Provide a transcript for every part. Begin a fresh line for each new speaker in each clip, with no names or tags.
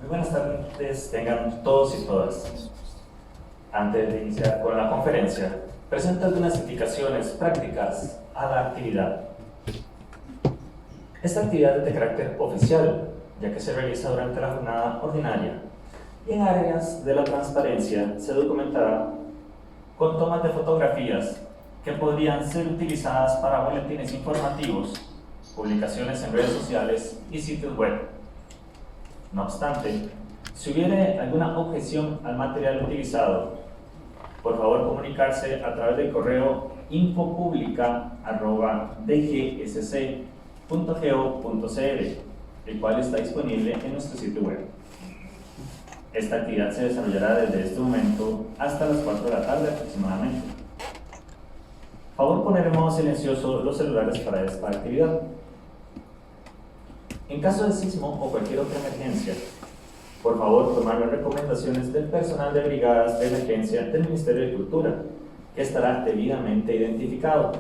Muy buenas tardes, tengan todos y todas. Antes de iniciar con la conferencia, presento algunas indicaciones prácticas a la actividad. Esta actividad es de carácter oficial, ya que se realiza durante la jornada ordinaria, y en áreas de la transparencia se documentará con tomas de fotografías que podrían ser utilizadas para boletines informativos, publicaciones en redes sociales y sitios web. No obstante, si hubiere alguna objeción al material utilizado, por favor comunicarse a través del correo infopublica@dgsc.go.cr, el cual está disponible en nuestro sitio web. Esta actividad se desarrollará desde este momento hasta las 4 de la tarde aproximadamente. Favor poner en modo silencioso los celulares para esta actividad. En caso de sismo o cualquier otra emergencia, por favor tomar las recomendaciones del personal de brigadas de emergencia del Ministerio de Cultura, que estará debidamente identificado.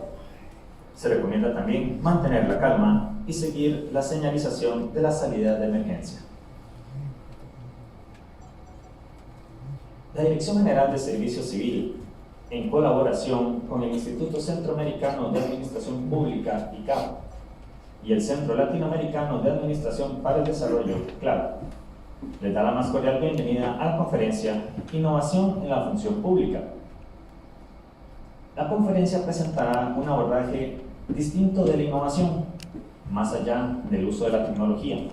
Se recomienda también mantener la calma y seguir la señalización de la salida de emergencia. La Dirección General de Servicio Civil, en colaboración con el Instituto Centroamericano de Administración Pública, ICAP, y el Centro Latinoamericano de Administración para el Desarrollo, CLAD, les da la más cordial bienvenida a la conferencia Innovación en la Función Pública. La conferencia presentará un abordaje distinto de la innovación, más allá del uso de la tecnología,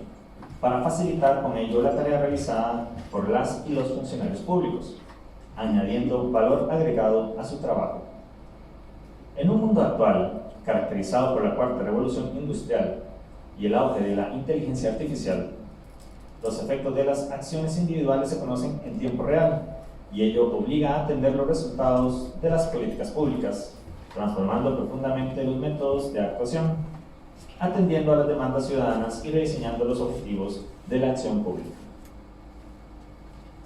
para facilitar con ello la tarea realizada por las y los funcionarios públicos, añadiendo valor agregado a su trabajo. En un mundo actual, caracterizado por la cuarta revolución industrial y el auge de la inteligencia artificial, los efectos de las acciones individuales se conocen en tiempo real y ello obliga a atender los resultados de las políticas públicas, transformando profundamente los métodos de actuación, atendiendo a las demandas ciudadanas y rediseñando los objetivos de la acción pública.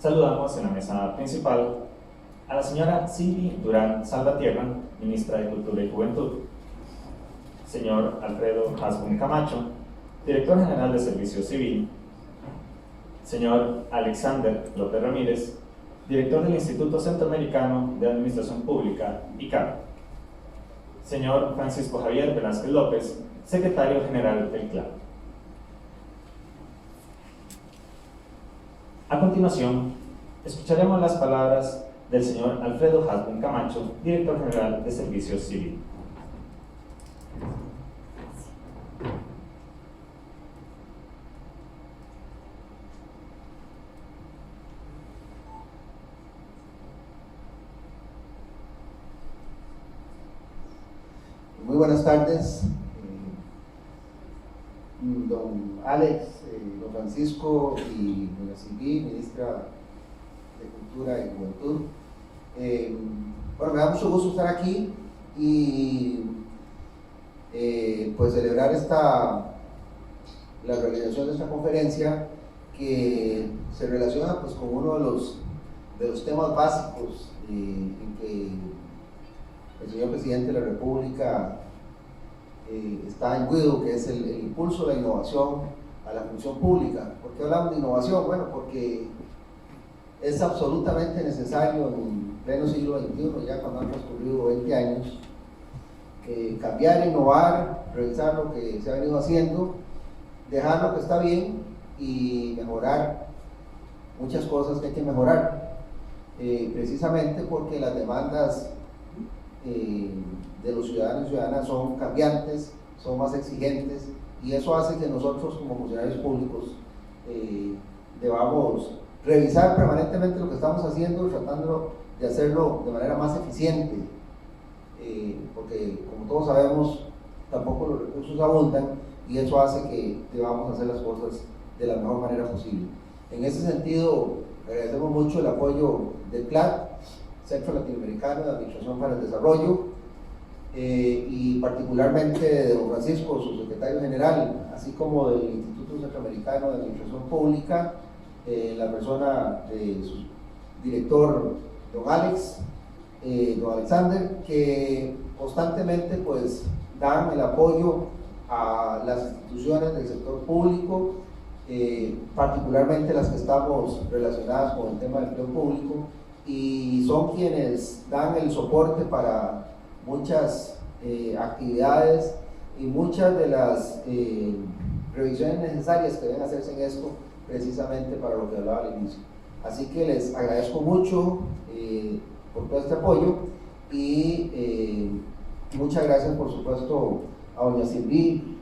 Saludamos en la mesa principal a la señora Silvi Durán Salvatierra, ministra de Cultura y Juventud, señor Alfredo Hasbun Camacho, director general de Servicio Civil, señor Alexander López Ramírez, director del Instituto Centroamericano de Administración Pública, ICAP, señor Francisco Javier Velázquez López, secretario general del CLAD. A continuación, escucharemos las palabras del señor Alfredo Hasbun Camacho, director general de Servicio Civil.
Muy buenas tardes, don Alex, don Francisco y doña Silvi, ministra de Cultura y Juventud. Bueno, me da mucho gusto estar aquí y pues celebrar la realización de esta conferencia que se relaciona pues con uno de los temas básicos en que el señor presidente de la República está imbuido, que es el impulso de la innovación a la función pública. ¿Por qué hablamos de innovación? Bueno, porque es absolutamente necesario en pleno siglo XXI, ya cuando han transcurrido 20 años, cambiar, innovar, revisar lo que se ha venido haciendo, dejar lo que está bien y mejorar muchas cosas que hay que mejorar, precisamente porque las demandas de los ciudadanos y ciudadanas son cambiantes, son más exigentes, y eso hace que nosotros como funcionarios públicos debamos revisar permanentemente lo que estamos haciendo, tratando de hacerlo de manera más eficiente, porque como todos sabemos tampoco los recursos abundan y eso hace que debamos hacer las cosas de la mejor manera posible. En ese sentido, agradecemos mucho el apoyo del CLAD, Centro Latinoamericano de Administración para el Desarrollo, y particularmente de don Francisco, su secretario general, así como del Instituto Centroamericano de Administración Pública, la persona de su director, don Alex, don Alexander, que constantemente pues dan el apoyo a las instituciones del sector público particularmente las que estamos relacionadas con el tema del empleo público, y son quienes dan el soporte para muchas actividades y muchas de las revisiones necesarias que deben hacerse en esto, precisamente para lo que hablaba al inicio. Así que les agradezco mucho por todo este apoyo, y muchas gracias, por supuesto, a doña Silví,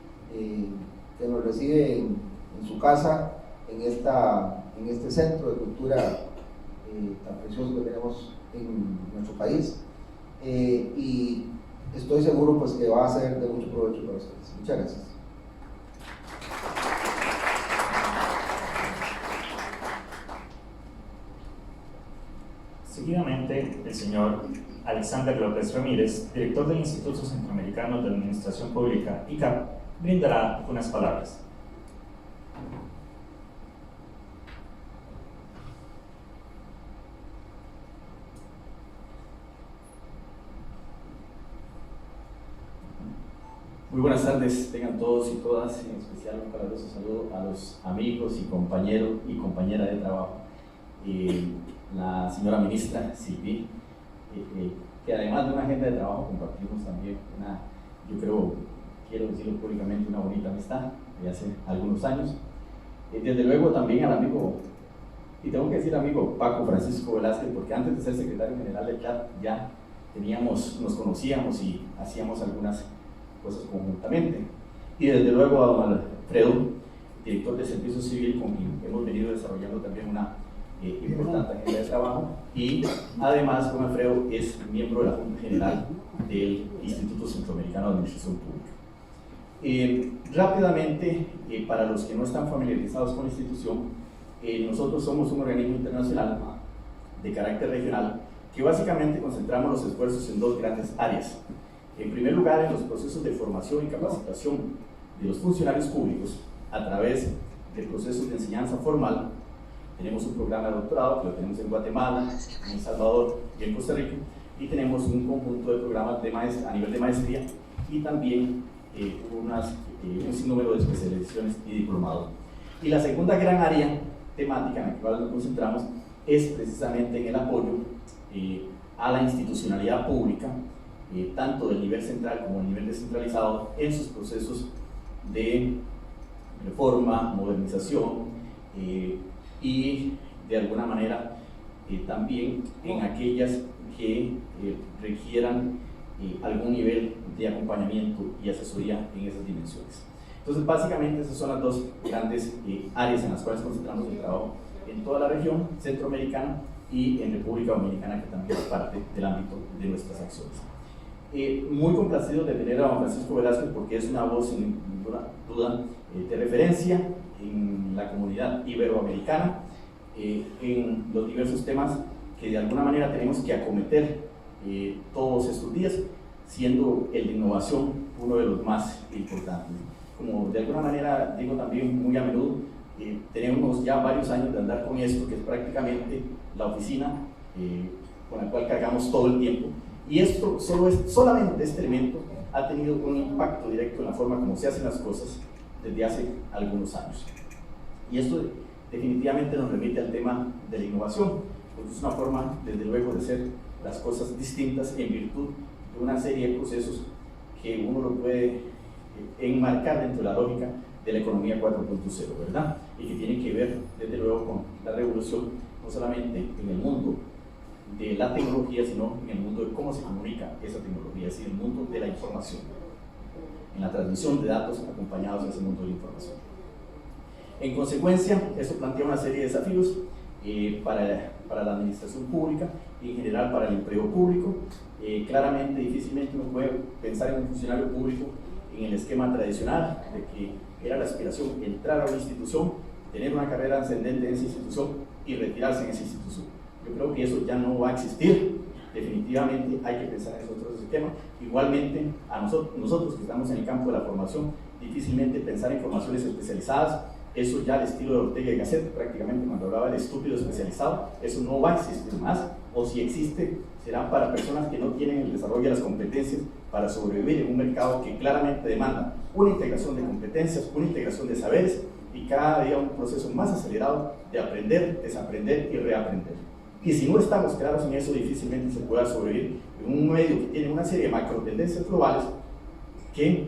que nos recibe en su casa, en este centro de cultura tan precioso que tenemos en nuestro país, y estoy seguro pues que va a ser de mucho provecho para ustedes. Muchas gracias.
Seguidamente, el señor Alexander López Ramírez, director del Instituto Centroamericano de Administración Pública, ICAP, brindará unas palabras.
Muy buenas tardes, tengan todos y todas, en especial un caluroso saludo a los amigos y compañeros y compañeras de trabajo. La señora ministra Silví, que además de una agenda de trabajo compartimos también yo creo, quiero decirlo públicamente, una bonita amistad de hace algunos años. Desde luego también al amigo, y tengo que decir amigo Paco Francisco Velázquez, porque antes de ser secretario general del CLAT ya nos conocíamos y hacíamos algunas cosas conjuntamente. Y desde luego a don Alfredo, director de Servicio Civil, con quien hemos venido desarrollando también una importante agenda de trabajo, y además don Alfredo es miembro de la Junta General del Instituto Centroamericano de Administración Pública. Rápidamente, para los que no están familiarizados con la institución, nosotros somos un organismo internacional de carácter regional que básicamente concentramos los esfuerzos en dos grandes áreas. En primer lugar, en los procesos de formación y capacitación de los funcionarios públicos a través de procesos de enseñanza formal. Tenemos un programa de doctorado que lo tenemos en Guatemala, en El Salvador y en Costa Rica, y tenemos un conjunto de programas a nivel de maestría, y también un sinnúmero de especializaciones y diplomados. Y la segunda gran área temática en la cual nos concentramos es precisamente en el apoyo a la institucionalidad pública, tanto del nivel central como del nivel descentralizado, en sus procesos de reforma, modernización, y de alguna manera también en aquellas que requieran algún nivel de acompañamiento y asesoría en esas dimensiones. Entonces, básicamente esas son las dos grandes áreas en las cuales concentramos el trabajo en toda la región centroamericana y en República Dominicana, que también es parte del ámbito de nuestras acciones. Muy complacido de tener a don Francisco Velázquez, porque es una voz sin ninguna duda de referencia en la comunidad iberoamericana, en los diversos temas que de alguna manera tenemos que acometer todos estos días, siendo el de innovación uno de los más importantes. Como de alguna manera digo también muy a menudo, tenemos ya varios años de andar con esto, que es prácticamente la oficina con la cual cargamos todo el tiempo, y esto solamente este elemento ha tenido un impacto directo en la forma como se hacen las cosas desde hace algunos años. Y esto definitivamente nos remite al tema de la innovación, porque es una forma, desde luego, de hacer las cosas distintas en virtud de una serie de procesos que uno lo puede enmarcar dentro de la lógica de la economía 4.0, ¿verdad? Y que tiene que ver, desde luego, con la revolución, no solamente en el mundo de la tecnología, sino en el mundo de cómo se comunica esa tecnología, es decir, el mundo de la información, en la transmisión de datos acompañados de ese mundo de la información. En consecuencia, esto plantea una serie de desafíos para la administración pública y en general para el empleo público. Claramente, difícilmente uno puede pensar en un funcionario público en el esquema tradicional de que era la aspiración entrar a una institución, tener una carrera ascendente en esa institución y retirarse en esa institución. Yo creo que eso ya no va a existir. Definitivamente hay que pensar en esos otros esquemas. Igualmente, a nosotros que estamos en el campo de la formación, difícilmente pensar en formaciones especializadas. Eso ya al estilo de Ortega y Gasset, prácticamente cuando hablaba del estúpido especializado, eso no va a existir más, o si existe, será para personas que no tienen el desarrollo de las competencias para sobrevivir en un mercado que claramente demanda una integración de competencias, una integración de saberes, y cada día un proceso más acelerado de aprender, desaprender y reaprender. Y si no estamos claros en eso, difícilmente se pueda sobrevivir en un medio que tiene una serie de macro tendencias globales que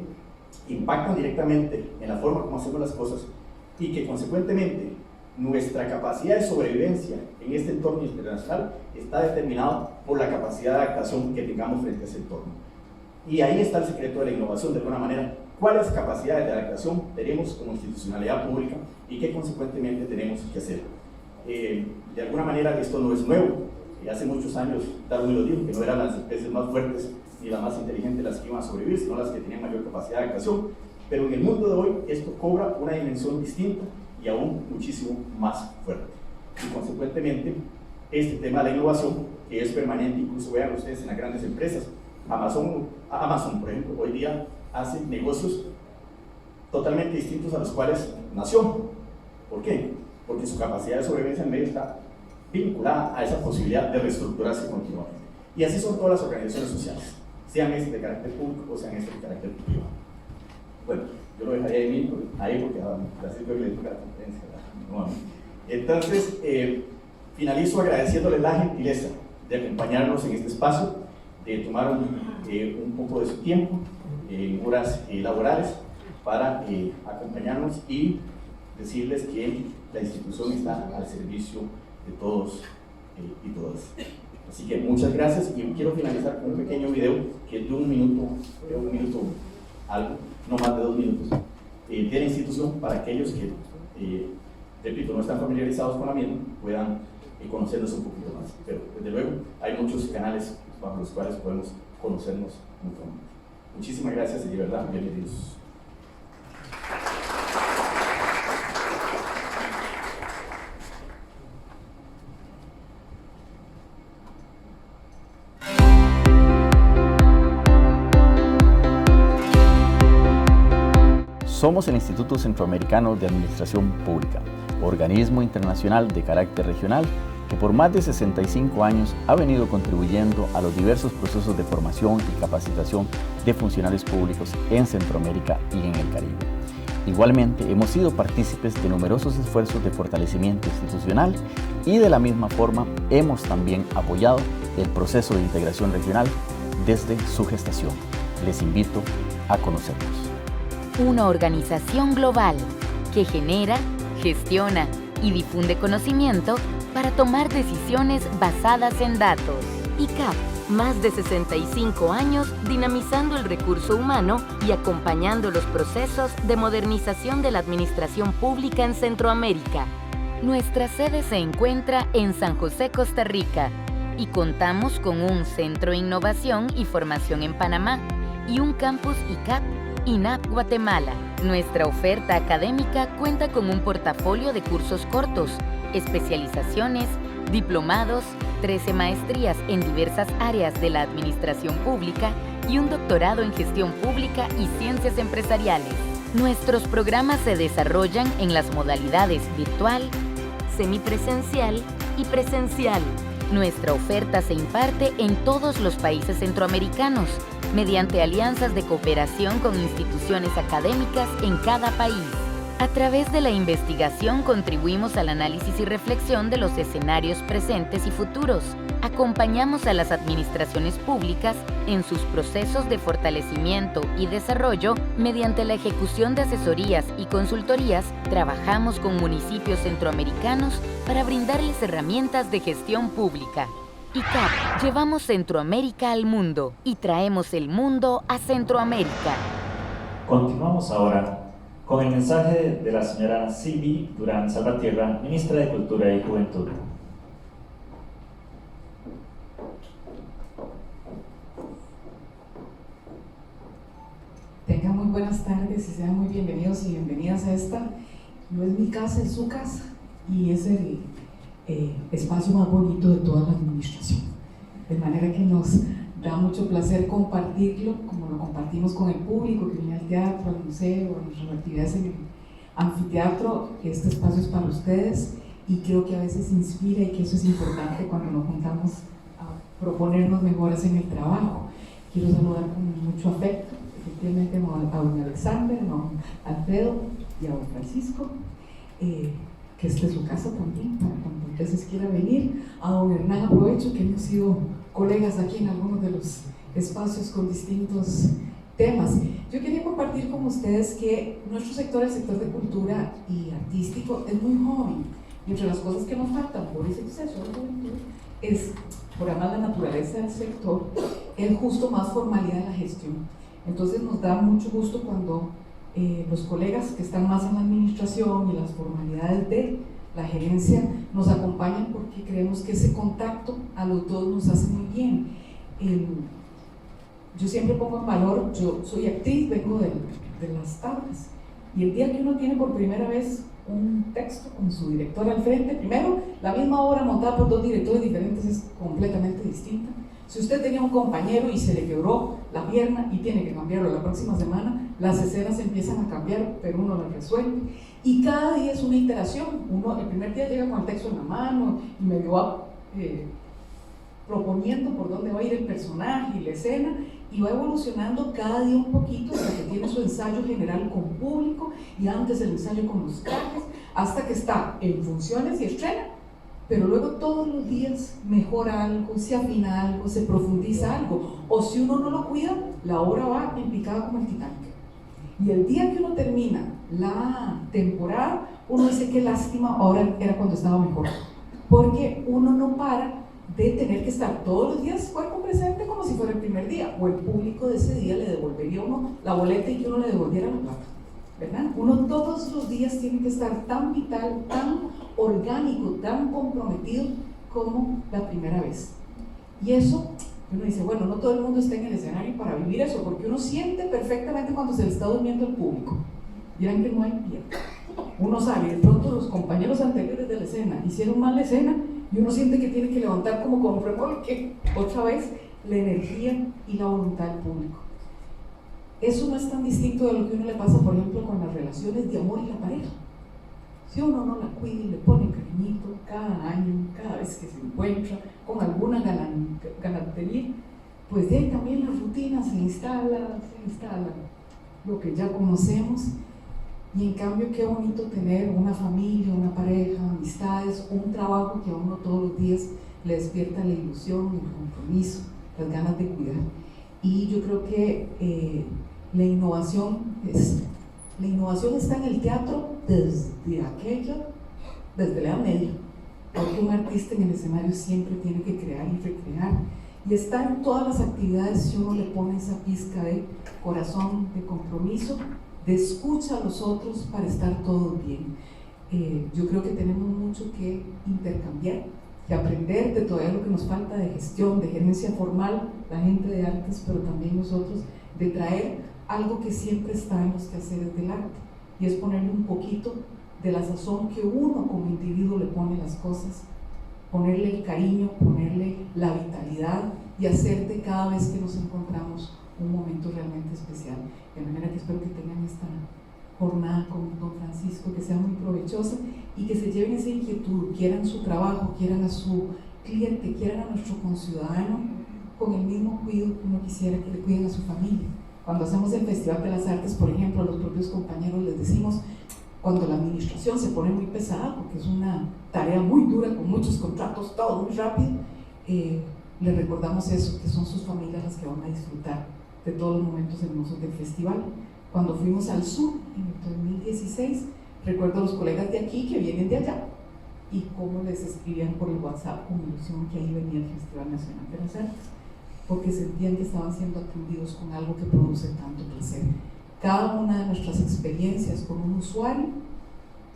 impactan directamente en la forma como hacemos las cosas y que consecuentemente nuestra capacidad de sobrevivencia en este entorno internacional está determinado por la capacidad de adaptación que tengamos frente a ese entorno. Y ahí está el secreto de la innovación, de alguna manera. ¿Cuáles capacidades de adaptación tenemos como institucionalidad pública y qué consecuentemente tenemos que hacer? De alguna manera esto no es nuevo. Hace muchos años Darwin lo dijo, que no eran las especies más fuertes ni las más inteligentes las que iban a sobrevivir, sino las que tenían mayor capacidad de adaptación. Pero en el mundo de hoy esto cobra una dimensión distinta y aún muchísimo más fuerte. Y consecuentemente este tema de la innovación, que es permanente, incluso vean ustedes en las grandes empresas, Amazon, por ejemplo, hoy día hace negocios totalmente distintos a los cuales nació. ¿Por qué? Porque su capacidad de sobrevivencia en medio está vinculada a esa posibilidad de reestructurarse continuamente. Y así son todas las organizaciones sociales, sean estas de carácter público o sean estas de carácter privado. Bueno, yo lo dejaría ahí porque así que le toca la conferencia. No, entonces, finalizo agradeciéndoles la gentileza de acompañarnos en este espacio, de tomar un poco de su tiempo en horas laborales para acompañarnos y decirles que la institución está al servicio de todos y todas. Así que muchas gracias y quiero finalizar con un pequeño video que es de un minuto algo, no más de 2 minutos, de la institución para aquellos que, repito, no están familiarizados con la misma, puedan conocernos un poquito más. Pero desde luego hay muchos canales bajo los cuales podemos conocernos mutuamente. Muchísimas gracias y de verdad, bienvenidos.
Somos el Instituto Centroamericano de Administración Pública, organismo internacional de carácter regional que por más de 65 años ha venido contribuyendo a los diversos procesos de formación y capacitación de funcionarios públicos en Centroamérica y en el Caribe. Igualmente, hemos sido partícipes de numerosos esfuerzos de fortalecimiento institucional y de la misma forma hemos también apoyado el proceso de integración regional desde su gestación. Les invito a conocernos.
Una organización global que genera, gestiona y difunde conocimiento para tomar decisiones basadas en datos. ICAP, más de 65 años dinamizando el recurso humano y acompañando los procesos de modernización de la administración pública en Centroamérica. Nuestra sede se encuentra en San José, Costa Rica, y contamos con un centro de innovación y formación en Panamá y un campus ICAP INAP Guatemala. Nuestra oferta académica cuenta con un portafolio de cursos cortos, especializaciones, diplomados, 13 maestrías en diversas áreas de la administración pública y un doctorado en gestión pública y ciencias empresariales. Nuestros programas se desarrollan en las modalidades virtual, semipresencial y presencial. Nuestra oferta se imparte en todos los países centroamericanos, mediante alianzas de cooperación con instituciones académicas en cada país. A través de la investigación contribuimos al análisis y reflexión de los escenarios presentes y futuros. Acompañamos a las administraciones públicas en sus procesos de fortalecimiento y desarrollo mediante la ejecución de asesorías y consultorías. Trabajamos con municipios centroamericanos para brindarles herramientas de gestión pública. ICAP, llevamos Centroamérica al mundo y traemos el mundo a Centroamérica.
Continuamos ahora con el mensaje de la señora Silvi Durán Salvatierra, ministra de Cultura y Juventud.
Tengan muy buenas tardes y sean muy bienvenidos y bienvenidas a esta. No es mi casa, es su casa y es el espacio más bonito de toda la administración. De manera que nos da mucho placer compartirlo, como lo compartimos con el público que viene al teatro, al museo, a nuestras actividades en el anfiteatro. Este espacio es para ustedes y creo que a veces inspira y que eso es importante cuando nos juntamos a proponernos mejoras en el trabajo. Quiero saludar con mucho afecto, efectivamente, a don Alexander, a don Alfredo y a don Francisco. que esta es su casa también, para cuando entonces quiera venir. A don Hernán aprovecho que hemos sido colegas aquí en algunos de los espacios con distintos temas. Yo quería compartir con ustedes que nuestro sector, el sector de cultura y artístico, es muy joven. Y entre las cosas que nos faltan por ese exceso de juventud es, por además la naturaleza del sector, es justo más formalidad en la gestión. Entonces nos da mucho gusto cuando los colegas que están más en la administración y las formalidades de la gerencia nos acompañan, porque creemos que ese contacto a los dos nos hace muy bien. Yo siempre pongo en valor, yo soy actriz, vengo de las tablas, y el día que uno tiene por primera vez un texto con su director al frente, primero, la misma obra montada por dos directores diferentes es completamente distinta. Si usted tenía un compañero y se le quebró la pierna y tiene que cambiarlo la próxima semana, las escenas empiezan a cambiar, pero uno las resuelve. Y cada día es una iteración. Uno el primer día llega con el texto en la mano y medio va proponiendo por dónde va a ir el personaje y la escena, y va evolucionando cada día un poquito hasta que tiene su ensayo general con público, y antes el ensayo con los trajes, hasta que está en funciones y estrena. Pero luego todos los días mejora algo, se afina algo, se profundiza algo, o si uno no lo cuida, la obra va en picada como el Titanic. Y el día que uno termina la temporada, uno dice qué lástima, ahora era cuando estaba mejor, porque uno no para de tener que estar todos los días cuerpo presente como si fuera el primer día, o el público de ese día le devolvería a uno la boleta y que uno le devolviera la plata, ¿verdad? Uno todos los días tiene que estar tan vital, tan orgánico, tan comprometido como la primera vez. Y eso, uno dice, bueno, no todo el mundo está en el escenario para vivir eso, porque uno siente perfectamente cuando se le está durmiendo el público. Dirán que no hay pie. Uno sabe, de pronto los compañeros anteriores de la escena hicieron mal la escena, y uno siente que tiene que levantar como con remolque otra vez la energía y la voluntad del público. Eso no es tan distinto de lo que uno le pasa, por ejemplo, con las relaciones de amor y la pareja. Si uno no la cuida y le pone cariñito cada año, cada vez que se encuentra con alguna galantería, pues de ahí también la rutina se instala lo que ya conocemos. Y en cambio, qué bonito tener una familia, una pareja, amistades, un trabajo que a uno todos los días le despierta la ilusión, el compromiso, las ganas de cuidar. Y yo creo que la innovación está en el teatro desde la Edad Media, porque un artista en el escenario siempre tiene que crear y recrear, y está en todas las actividades si uno le pone esa pizca de corazón, de compromiso, de escucha a los otros para estar todos bien. Yo creo que tenemos mucho que intercambiar, que aprender de todavía lo que nos falta de gestión, de gerencia formal, la gente de artes, pero también nosotros, de traer algo que siempre está en los quehaceres del arte, y es ponerle un poquito de la sazón que uno como individuo le pone a las cosas, ponerle el cariño, ponerle la vitalidad, y hacer de cada vez que nos encontramos un momento realmente especial. De manera que espero que tengan esta jornada con don Francisco, que sea muy provechosa, y que se lleven esa inquietud, quieran su trabajo, quieran a su cliente, quieran a nuestro conciudadano con el mismo cuidado que uno quisiera que le cuiden a su familia. Cuando hacemos el Festival de las Artes, por ejemplo, a los propios compañeros les decimos, cuando la administración se pone muy pesada, porque es una tarea muy dura, con muchos contratos, todo muy rápido, les recordamos eso, que son sus familias las que van a disfrutar de todos los momentos hermosos del festival. Cuando fuimos al sur en el 2016, recuerdo a los colegas de aquí que vienen de allá, y cómo les escribían por el WhatsApp con ilusión que ahí venía el Festival Nacional de las Artes, porque sentían que estaban siendo atendidos con algo que produce tanto placer. Cada una de nuestras experiencias con un usuario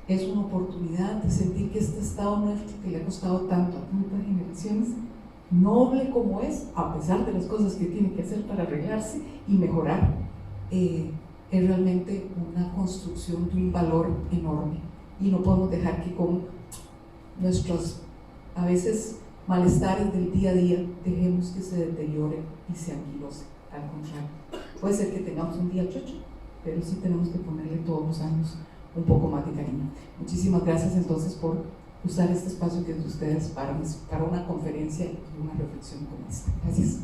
es una oportunidad de sentir que este estado nuestro, que le ha costado tanto a tantas generaciones, noble como es, a pesar de las cosas que tiene que hacer para arreglarse y mejorar, es realmente una construcción de un valor enorme, y no podemos dejar que con nuestros a veces malestares del día a día dejemos que se deteriore y se anquilose. Al contrario, puede ser que tengamos un día chocho, pero sí tenemos que ponerle todos los años un poco más de cariño. Muchísimas gracias entonces por usar este espacio que es de ustedes para una conferencia y una reflexión como esta. Gracias.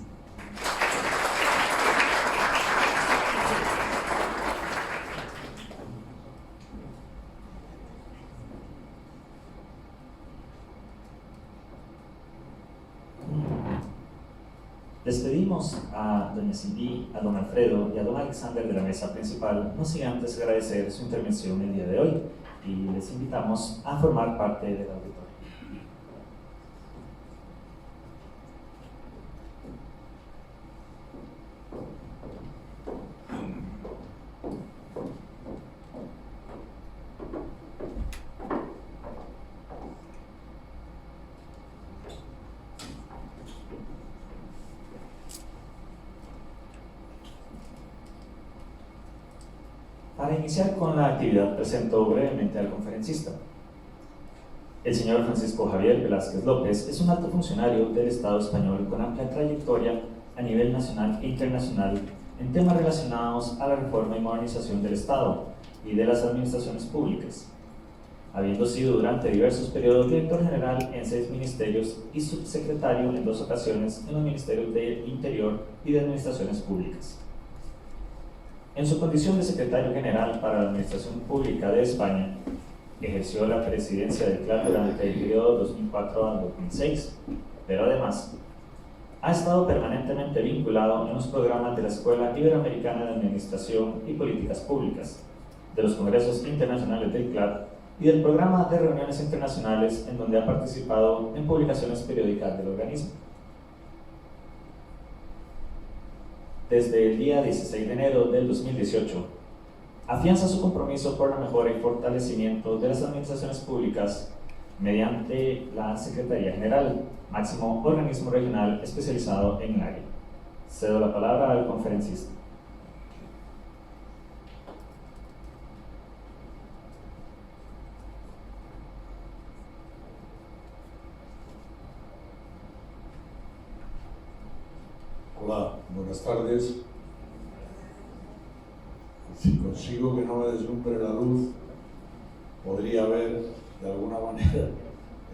Despedimos a doña Silvi, a don Alfredo y a don Alexander de la mesa principal, no sin antes agradecer su intervención el día de hoy y les invitamos a formar parte del auditorio. Para iniciar con la actividad, presento brevemente al conferencista. El señor Francisco Javier Velázquez López es un alto funcionario del Estado español con amplia trayectoria a nivel nacional e internacional en temas relacionados a la reforma y modernización del Estado y de las administraciones públicas, habiendo sido durante diversos periodos director general en 6 ministerios y subsecretario en 2 ocasiones en los ministerios de Interior y de Administraciones Públicas. En su condición de secretario general para la Administración Pública de España, ejerció la presidencia del CLAD durante el periodo 2004 al 2006, pero además ha estado permanentemente vinculado en los programas de la Escuela Iberoamericana de Administración y Políticas Públicas, de los congresos internacionales del CLAD y del programa de reuniones internacionales en donde ha participado en publicaciones periódicas del organismo. Desde el día 16 de enero del 2018, afianza su compromiso por la mejora y fortalecimiento de las administraciones públicas mediante la Secretaría General, máximo organismo regional especializado en el área. Cedo la palabra al conferencista.
Hola, buenas tardes. Si consigo que no me deslumbre la luz, podría ver de alguna manera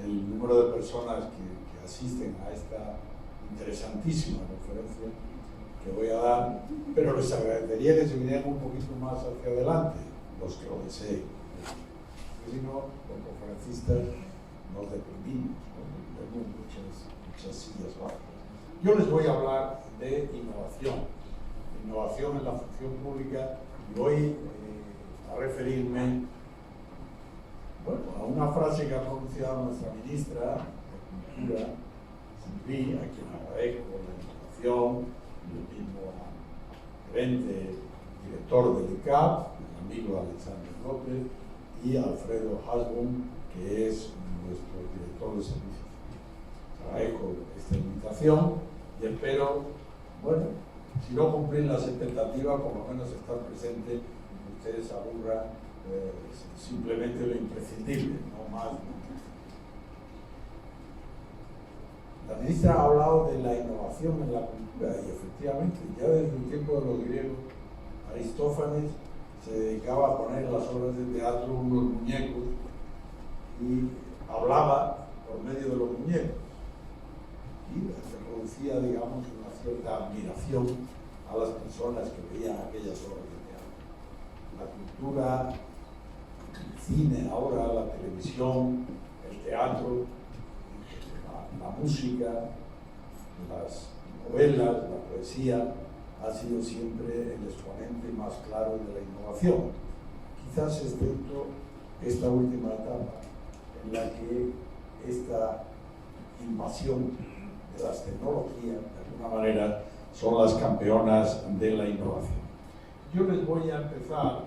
el número de personas que asisten a esta interesantísima conferencia que voy a dar, pero les agradecería que se vinieran un poquito más hacia adelante, los que lo deseen. Porque si no, los conferencistas nos deprimimos, ¿no? Tenemos muchas sillas bajas. Yo les voy a hablar de innovación en la función pública, y voy a referirme a una frase que ha pronunciado nuestra ministra de Cultura, Silvi, a quien agradezco la invitación, y el mismo gerente, director del ICAP, el amigo Alexander López, y Alfredo Hasbun, que es nuestro director de servicios. Agradezco esta invitación y espero, si no cumplir las expectativas, por lo menos estar presente, ustedes aburran simplemente lo imprescindible, no más. La ministra ha hablado de la innovación en la cultura y efectivamente, ya desde el tiempo de los griegos, Aristófanes se dedicaba a poner en las obras de teatro unos muñecos y hablaba por medio de los muñecos. Y se producía, digamos, una cierta admiración a las personas que veían aquellas obras de teatro. La cultura, el cine ahora, la televisión, el teatro, la música, las novelas, la poesía, ha sido siempre el exponente más claro de la innovación. Quizás excepto esta última etapa, en la que esta invasión de las tecnologías, de alguna manera, son las campeonas de la innovación. Yo les voy a empezar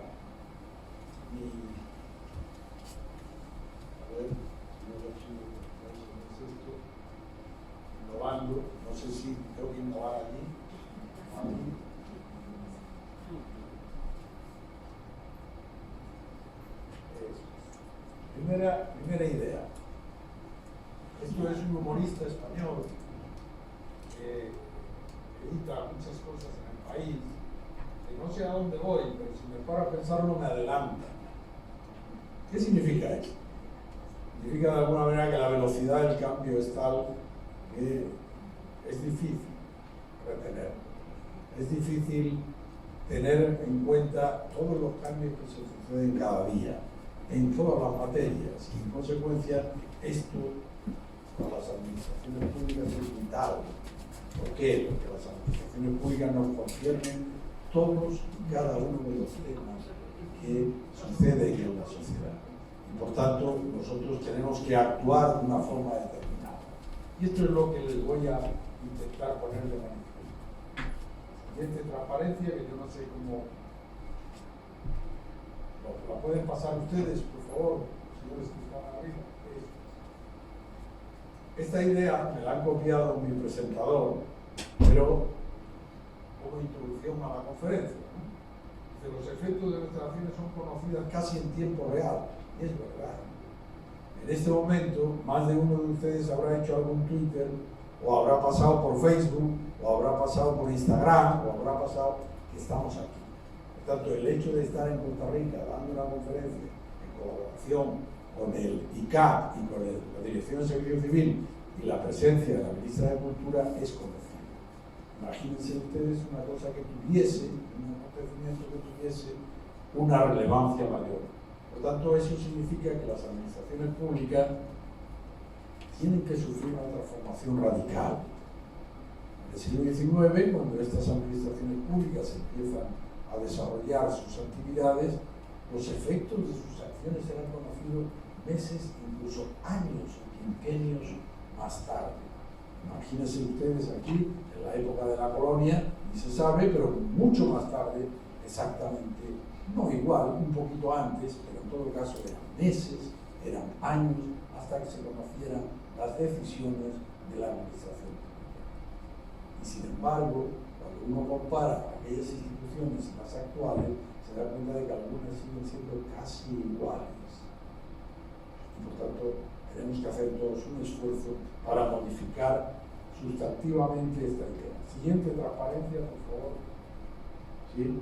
innovando, no sé si tengo que innovar allí. Primera idea. Esto es un humorista español que edita muchas cosas en el país, que no sé a dónde voy, pero si me paro a pensarlo me adelanta. ¿Qué significa esto? Significa de alguna manera que la velocidad del cambio es tal que es difícil retener. Es difícil tener en cuenta todos los cambios que se suceden cada día, en todas las materias, y en consecuencia esto para las administraciones públicas es vital. ¿Por qué? Porque las administraciones públicas nos conciernen todos y cada uno de los temas que suceden en la sociedad. Y por tanto, nosotros tenemos que actuar de una forma determinada. Y esto es lo que les voy a intentar poner de manifiesto. Siguiente transparencia, que yo no sé cómo... ¿La pueden pasar ustedes, por favor, señores que están arriba? Esta idea me la han copiado mi presentador, pero como introducción a la conferencia. Dice, los efectos de nuestras acciones son conocidas casi en tiempo real. Y es verdad. En este momento, más de uno de ustedes habrá hecho algún Twitter, o habrá pasado por Facebook, o habrá pasado por Instagram, o habrá pasado que estamos aquí. Por tanto, el hecho de estar en Costa Rica dando una conferencia en colaboración con el ICAP y con la Dirección de Servicio Civil y la presencia de la Ministra de Cultura es conocida. Imagínense ustedes una cosa que tuviese, un acontecimiento que tuviese una relevancia mayor. Por tanto, eso significa que las administraciones públicas tienen que sufrir una transformación radical. En el siglo XIX, cuando estas administraciones públicas empiezan a desarrollar sus actividades, los efectos de sus acciones eran conocidos meses, incluso años, quinquenios más tarde. Imagínense ustedes aquí, en la época de la colonia, ni se sabe, pero mucho más tarde, exactamente, no igual, un poquito antes, pero en todo caso eran meses, eran años, hasta que se conocieran las decisiones de la administración pública. Y sin embargo, cuando uno compara aquellas instituciones y las actuales, se da cuenta de que algunas siguen siendo casi iguales. Y por tanto, tenemos que hacer todos un esfuerzo para modificar sustantivamente esta idea. Siguiente transparencia, por favor. ¿Sí?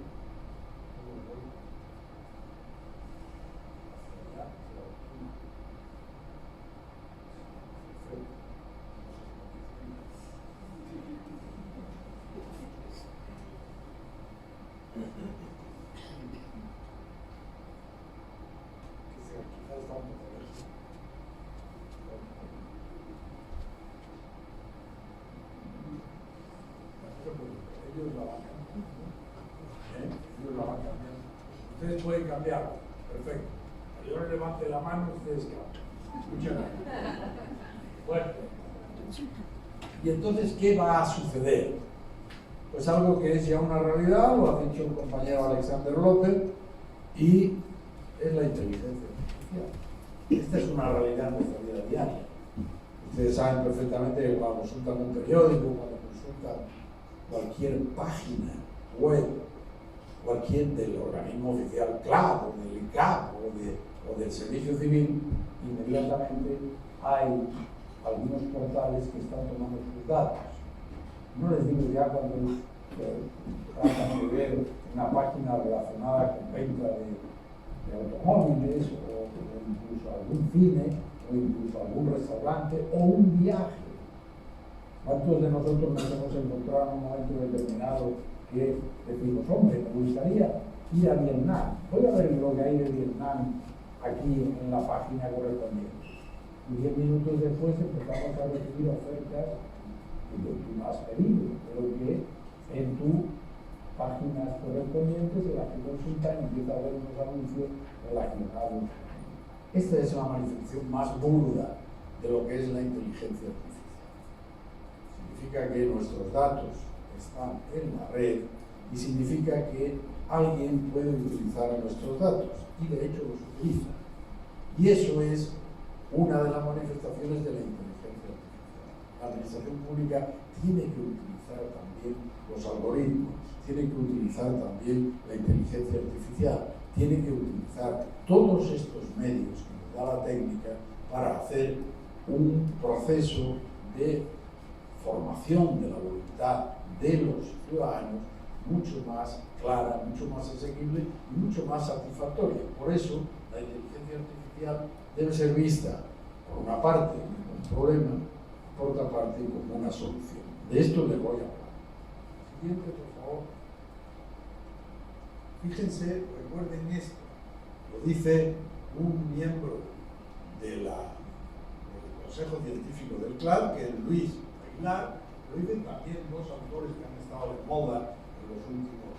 Ustedes pueden cambiarlo, perfecto. Cuando yo no levante la mano, ustedes cambian. Bueno, y entonces, ¿qué va a suceder? Pues algo que es ya una realidad, lo ha dicho el compañero Alexander López, y es la inteligencia artificial. Esta es una realidad en nuestra vida diaria. Ustedes saben perfectamente que cuando consultan un periódico, cuando consultan cualquier página web, cualquier del organismo oficial CLAP, o del ICAP, o del Servicio Civil, inmediatamente hay algunos portales que están tomando sus datos. No les digo ya cuando tratan de ver una página relacionada con venta de automóviles, o incluso algún cine, o incluso algún restaurante, o un viaje. ¿Cuántos de nosotros nos hemos encontrado en un momento determinado que decimos, hombre, me gustaría ir a Vietnam? Voy a ver lo que hay de Vietnam aquí en la página correspondiente. Y 10 minutos después empezamos a recibir ofertas de lo que tú has pedido, pero que en tu páginas correspondientes de las que consultan empieza a haber unos anuncios relacionados. Esta es la manifestación más burda de lo que es la inteligencia artificial. Significa que nuestros datos están en la red y significa que alguien puede utilizar nuestros datos, y de hecho los utiliza. Y eso es una de las manifestaciones de la inteligencia artificial. La administración pública tiene que utilizar también los algoritmos, tiene que utilizar también la inteligencia artificial, tiene que utilizar todos estos medios que nos da la técnica para hacer un proceso de formación de la voluntad de los ciudadanos mucho más clara, mucho más asequible y mucho más satisfactoria. Por eso, la inteligencia artificial debe ser vista, por una parte, como un problema, por otra parte, como una solución. De esto les voy a hablar. Siguiente, por favor. Fíjense, recuerden esto. Lo dice un miembro del Consejo Científico del CLAP, que es Luis Aguilar, Lo dicen también dos autores que han estado de moda en los últimos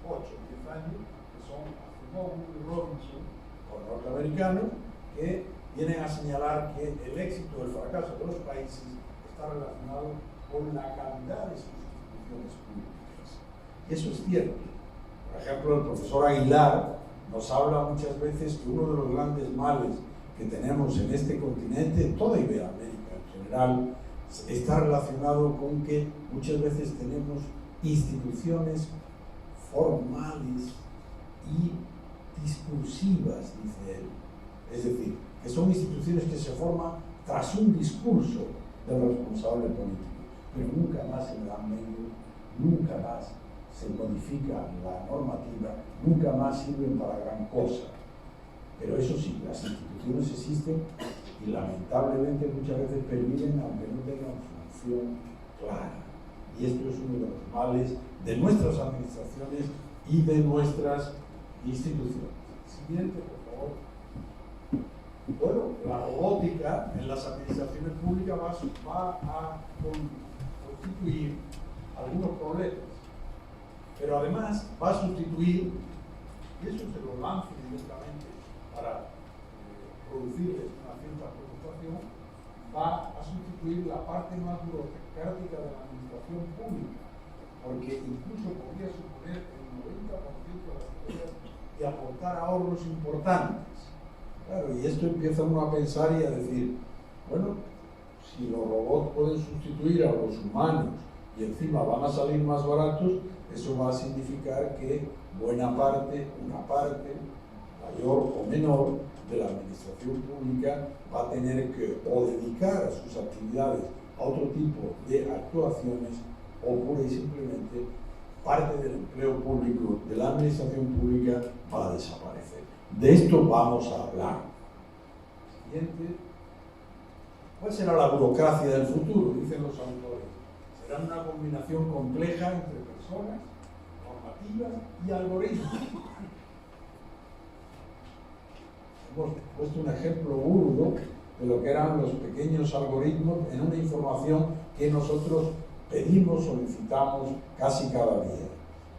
8 o 10 años, que son Asimov y Robinson, los norteamericanos, que vienen a señalar que el éxito o el fracaso de los países está relacionado con la calidad de sus instituciones públicas. Y eso es cierto. Por ejemplo, el profesor Aguilar nos habla muchas veces que uno de los grandes males que tenemos en este continente, en toda Iberoamérica en general, está relacionado con que muchas veces tenemos instituciones formales y discursivas, dice él. Es decir, que son instituciones que se forman tras un discurso del responsable político, pero nunca más se le dan medios, nunca más se modifica la normativa, nunca más sirven para gran cosa. Pero eso sí, las instituciones existen y lamentablemente muchas veces perviven aunque no tengan función clara. Y esto es uno de los males de nuestras administraciones y de nuestras instituciones. Siguiente, por favor. Bueno, la robótica en las administraciones públicas va a constituir algunos problemas, pero además va a sustituir, y eso se lo lanzo directamente para producirles una cierta preocupación, va a sustituir la parte más burocrática de la administración pública, porque incluso podría suponer el 90% de las tareas y aportar ahorros importantes. Claro, y esto empieza uno a pensar y a decir, bueno, si los robots pueden sustituir a los humanos y encima van a salir más baratos, eso va a significar que buena parte, una parte, mayor o menor, de la administración pública va a tener que o dedicar a sus actividades a otro tipo de actuaciones o pura y simplemente parte del empleo público de la administración pública va a desaparecer. De esto vamos a hablar. Siguiente. ¿Cuál será la burocracia del futuro? Dicen los autores. Será una combinación compleja entre personas, normativas y algoritmos. Hemos puesto un ejemplo burdo de lo que eran los pequeños algoritmos en una información que nosotros pedimos, solicitamos casi cada día.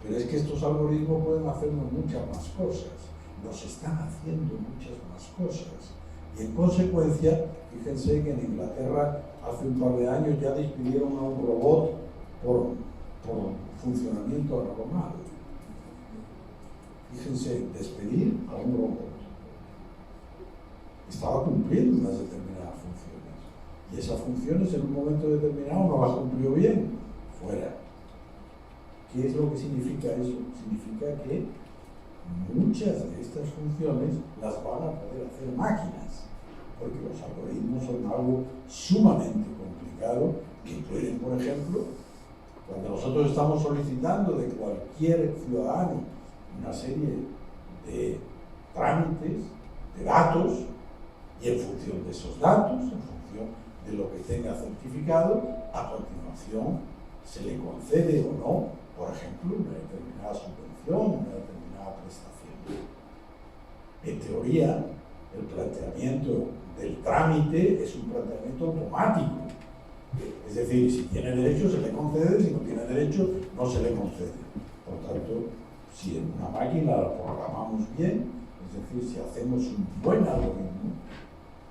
Pero es que estos algoritmos pueden hacernos muchas más cosas. Nos están haciendo muchas más cosas. Y en consecuencia, fíjense que en Inglaterra hace un par de años ya despidieron a un robot por funcionamiento anormal. Fíjense, despedir a un robot. Estaba cumpliendo unas determinadas funciones. Y esas funciones en un momento determinado no las cumplió bien. Fuera. ¿Qué es lo que significa eso? Significa que muchas de estas funciones las van a poder hacer máquinas, porque los algoritmos son algo sumamente complicado que pueden, por ejemplo, cuando nosotros estamos solicitando de cualquier ciudadano una serie de trámites, de datos, y en función de esos datos, en función de lo que tenga certificado, a continuación se le concede o no, por ejemplo, una determinada subvención, una determinada prestación. En teoría, el planteamiento del trámite es un planteamiento automático. Es decir, si tiene derecho se le concede, si no tiene derecho no se le concede. Por tanto, si en una máquina la programamos bien, es decir, si hacemos un buen algoritmo,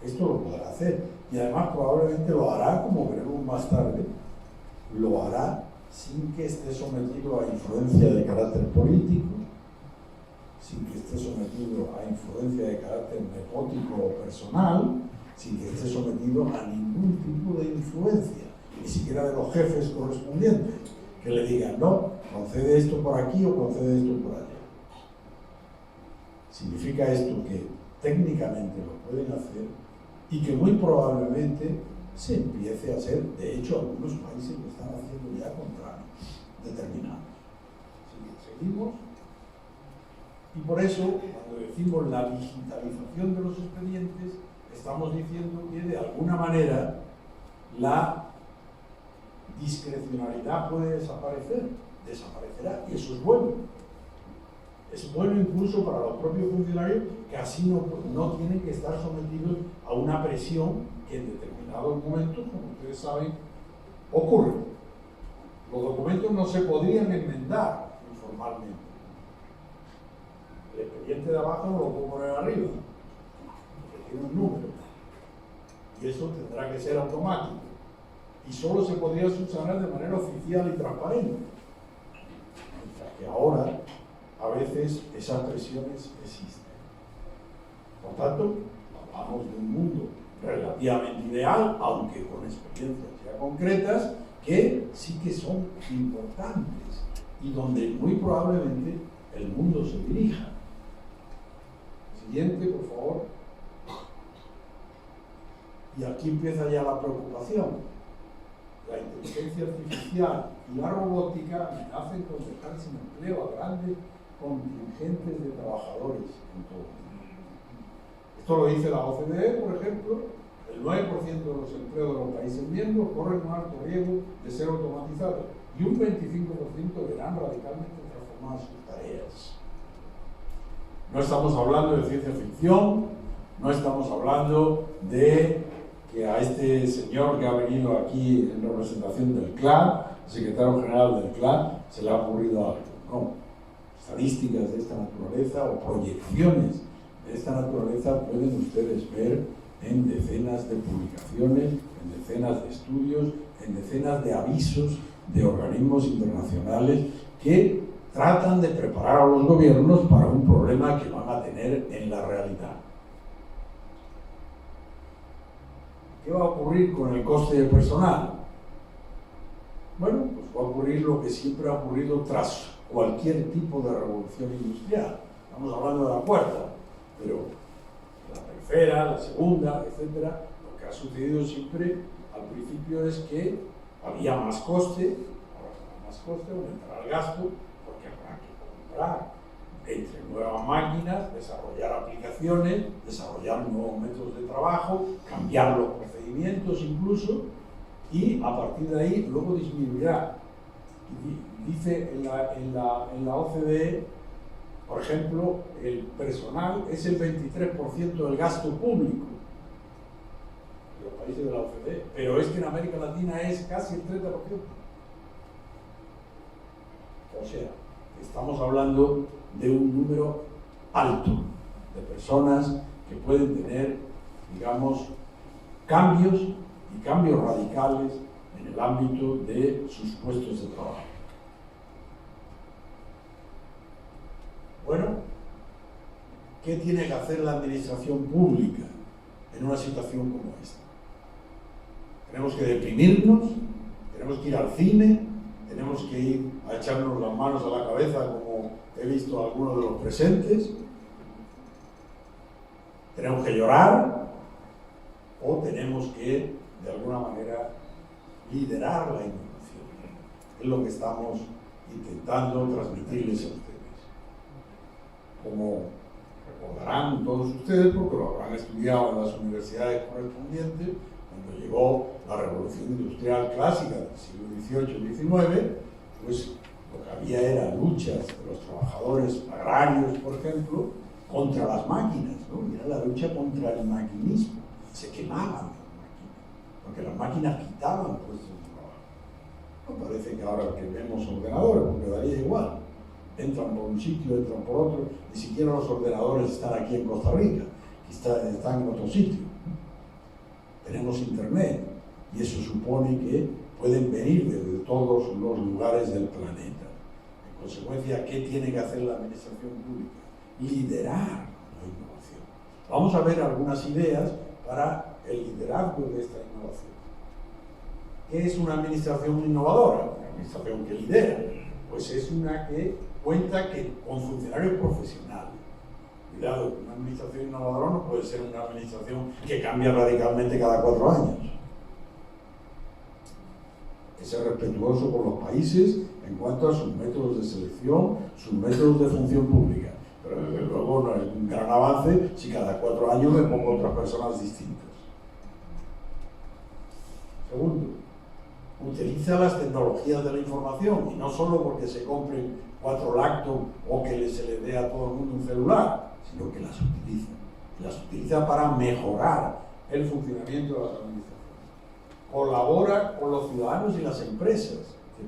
esto lo podrá hacer. Y además probablemente lo hará, como veremos más tarde, lo hará sin que esté sometido a influencia de carácter político, sin que esté sometido a influencia de carácter nepótico o personal, sin que esté sometido a ningún tipo de influencia, ni siquiera de los jefes correspondientes, que le digan, no, concede esto por aquí o concede esto por allá. Significa esto que técnicamente lo pueden hacer y que muy probablemente se empiece a hacer, de hecho algunos países lo están haciendo ya con trámites determinados. Seguimos. Y por eso, cuando decimos la digitalización de los expedientes, estamos diciendo que de alguna manera la discrecionalidad puede desaparecerá, y eso es bueno. Es bueno incluso para los propios funcionarios que así no tienen que estar sometidos a una presión que en determinados momentos, como ustedes saben, ocurre. Los documentos no se podrían enmendar informalmente. El expediente de abajo no lo puedo poner arriba, porque tiene un número. Y eso tendrá que ser automático. Y solo se podría subsanar de manera oficial y transparente. Mientras que ahora, a veces, esas presiones existen. Por tanto, hablamos de un mundo relativamente ideal, aunque con experiencias ya concretas, que sí que son importantes y donde muy probablemente el mundo se dirija. Siguiente, por favor. Y aquí empieza ya la preocupación. La inteligencia artificial y la robótica amenazan con dejar sin empleo a grandes contingentes de trabajadores en todo el mundo. Esto lo dice la OCDE, por ejemplo. El 9% de los empleos de los países miembros corren un alto riesgo de ser automatizados y un 25% verán radicalmente transformadas sus tareas. No estamos hablando de ciencia ficción, no estamos hablando de que a este señor que ha venido aquí en representación del CLAD, secretario general del CLAD, se le ha ocurrido algo. No. Estadísticas de esta naturaleza o proyecciones de esta naturaleza pueden ustedes ver en decenas de publicaciones, en decenas de estudios, en decenas de avisos de organismos internacionales que tratan de preparar a los gobiernos para un problema que van a tener en la realidad. ¿Qué va a ocurrir con el coste de personal? Bueno, pues va a ocurrir lo que siempre ha ocurrido tras cualquier tipo de revolución industrial. Estamos hablando de la cuarta, pero la tercera, la segunda, etcétera. Lo que ha sucedido siempre al principio es que había más coste, ahora habrá más coste, aumentará el gasto, porque habrá que comprar entre nuevas máquinas, desarrollar aplicaciones, desarrollar nuevos métodos de trabajo, cambiar los procedimientos incluso, y a partir de ahí luego disminuirá. Dice en la OCDE, por ejemplo, el personal es el 23% del gasto público de los países de la OCDE, pero es que en América Latina es casi el 30%. O sea, estamos hablando de un número alto de personas que pueden tener, digamos, cambios y cambios radicales en el ámbito de sus puestos de trabajo. Bueno, ¿qué tiene que hacer la administración pública en una situación como esta? Tenemos que deprimirnos, tenemos que ir al cine, tenemos que ir a echarnos las manos a la cabeza como he visto a algunos de los presentes, tenemos que llorar o tenemos que, de alguna manera, liderar la innovación. Es lo que estamos intentando transmitirles a ustedes. Como recordarán todos ustedes, porque lo habrán estudiado en las universidades correspondientes, cuando llegó la revolución industrial clásica del siglo XVIII y XIX, pues lo que había era luchas de los trabajadores agrarios, por ejemplo, contra las máquinas, ¿no? Y era la lucha contra el maquinismo. Se quemaban las máquinas, porque las máquinas quitaban puestos de trabajo. No parece que ahora que vemos ordenadores, porque daría igual. Entran por un sitio, entran por otro, ni siquiera los ordenadores están aquí en Costa Rica, están en otro sitio. Tenemos internet y eso supone que pueden venir desde todos los lugares del planeta. En consecuencia, ¿qué tiene que hacer la administración pública? Liderar la innovación. Vamos a ver algunas ideas para el liderazgo de esta innovación. ¿Qué es una administración innovadora? Una administración que lidera. Pues es una que cuenta con funcionarios profesionales. Cuidado, una administración innovadora no puede ser una administración que cambia radicalmente cada 4 años. Hay que ser respetuoso con los países en cuanto a sus métodos de selección, sus métodos de función pública. Pero desde luego no es un gran avance si cada 4 años me pongo otras personas distintas. Segundo, utiliza las tecnologías de la información, y no solo porque se compren 4 lactos o que se le dé a todo el mundo un celular, sino que las utiliza. Las utiliza para mejorar el funcionamiento de las administraciones. colabora con los ciudadanos y las empresas.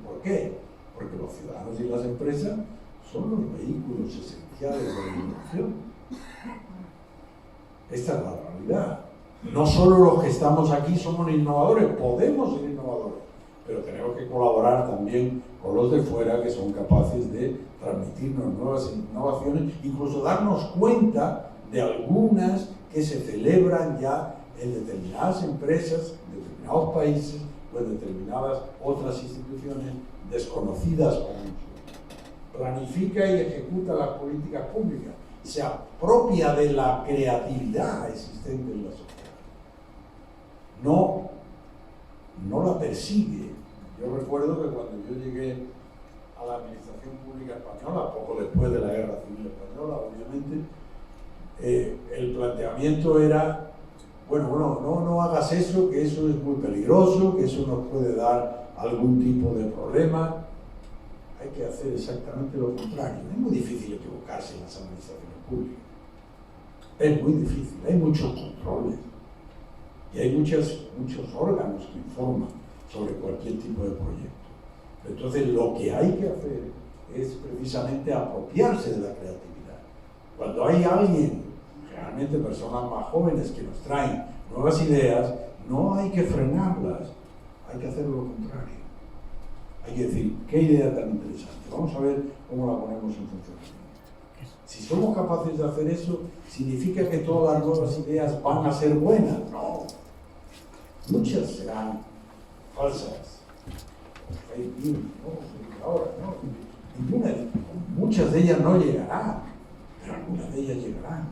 ¿Por qué? Porque los ciudadanos y las empresas son los vehículos esenciales de la innovación. Esta es la realidad. No solo los que estamos aquí somos innovadores, podemos ser innovadores, pero tenemos que colaborar también con los de fuera que son capaces de transmitirnos nuevas innovaciones, incluso darnos cuenta de algunas que se celebran ya en determinadas empresas, en determinados países o en determinadas otras instituciones desconocidas para nosotros. Planifica y ejecuta las políticas públicas, se apropia de la creatividad existente en la sociedad. No la persigue. Yo recuerdo que cuando yo llegué a la administración pública española, poco después de la Guerra Civil Española, obviamente, el planteamiento era, bueno, no hagas eso, que eso es muy peligroso, que eso nos puede dar algún tipo de problema. Hay que hacer exactamente lo contrario. Es muy difícil equivocarse en las administraciones públicas. Es muy difícil, hay muchos controles. Y hay muchos órganos que informan sobre cualquier tipo de proyecto. Entonces, lo que hay que hacer es precisamente apropiarse de la creatividad. Cuando hay alguien, generalmente personas más jóvenes, que nos traen nuevas ideas, no hay que frenarlas, hay que hacer lo contrario. Hay que decir, ¿qué idea tan interesante? Vamos a ver cómo la ponemos en funcionamiento. Si somos capaces de hacer eso, ¿significa que todas las nuevas ideas van a ser buenas? No. Muchas serán falsas. Fake news, ¿no? Ahora, ¿no? Muchas de ellas no llegarán, pero algunas de ellas llegarán.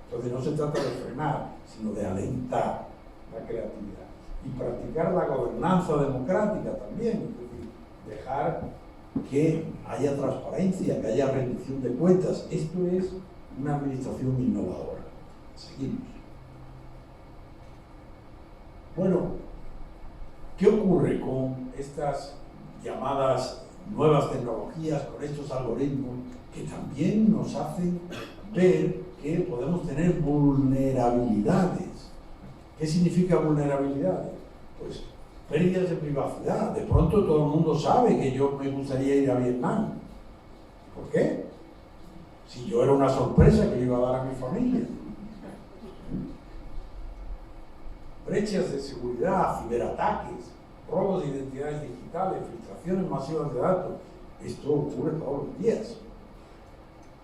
Entonces no se trata de frenar, sino de alentar la creatividad. Y practicar la gobernanza democrática también, es decir, dejar que haya transparencia, que haya rendición de cuentas. Esto es una administración innovadora. Seguimos. Bueno, ¿qué ocurre con estas llamadas nuevas tecnologías, con estos algoritmos que también nos hacen ver que podemos tener vulnerabilidades? ¿Qué significa vulnerabilidades? Pues pérdidas de privacidad. De pronto todo el mundo sabe que yo me gustaría ir a Vietnam. ¿Por qué? Si yo era una sorpresa que le iba a dar a mi familia. Brechas de seguridad, ciberataques, robos de identidades digitales, filtraciones masivas de datos. Esto ocurre todos los días.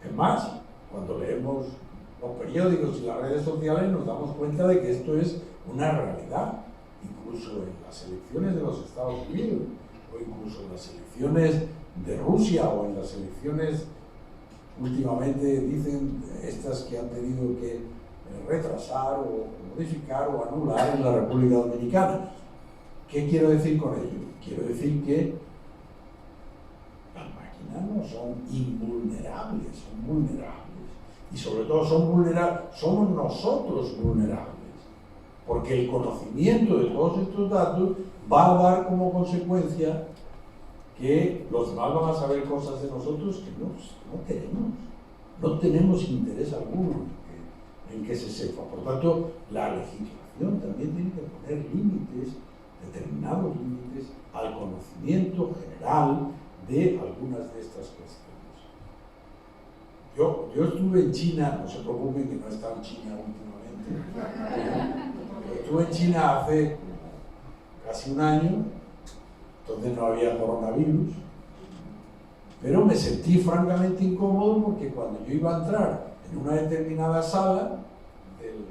Es más, cuando leemos los periódicos y las redes sociales nos damos cuenta de que esto es una realidad. Incluso en las elecciones de los Estados Unidos, o incluso en las elecciones de Rusia, o en las elecciones, últimamente dicen estas que han tenido que retrasar o modificar o anular en la República Dominicana. ¿Qué quiero decir con ello? Quiero decir que las máquinas no son invulnerables, son vulnerables. Y sobre todo somos nosotros vulnerables. Porque el conocimiento de todos estos datos va a dar como consecuencia que los demás van a saber cosas de nosotros que no tenemos. No tenemos interés alguno en que se sepa. Por tanto, la legislación también tiene que poner límites, determinados límites, al conocimiento general de algunas de estas cuestiones. Yo estuve en China, no se preocupen que no he estado en China últimamente. Estuve en China hace casi un año, entonces no había coronavirus, pero me sentí francamente incómodo porque cuando yo iba a entrar en una determinada sala, el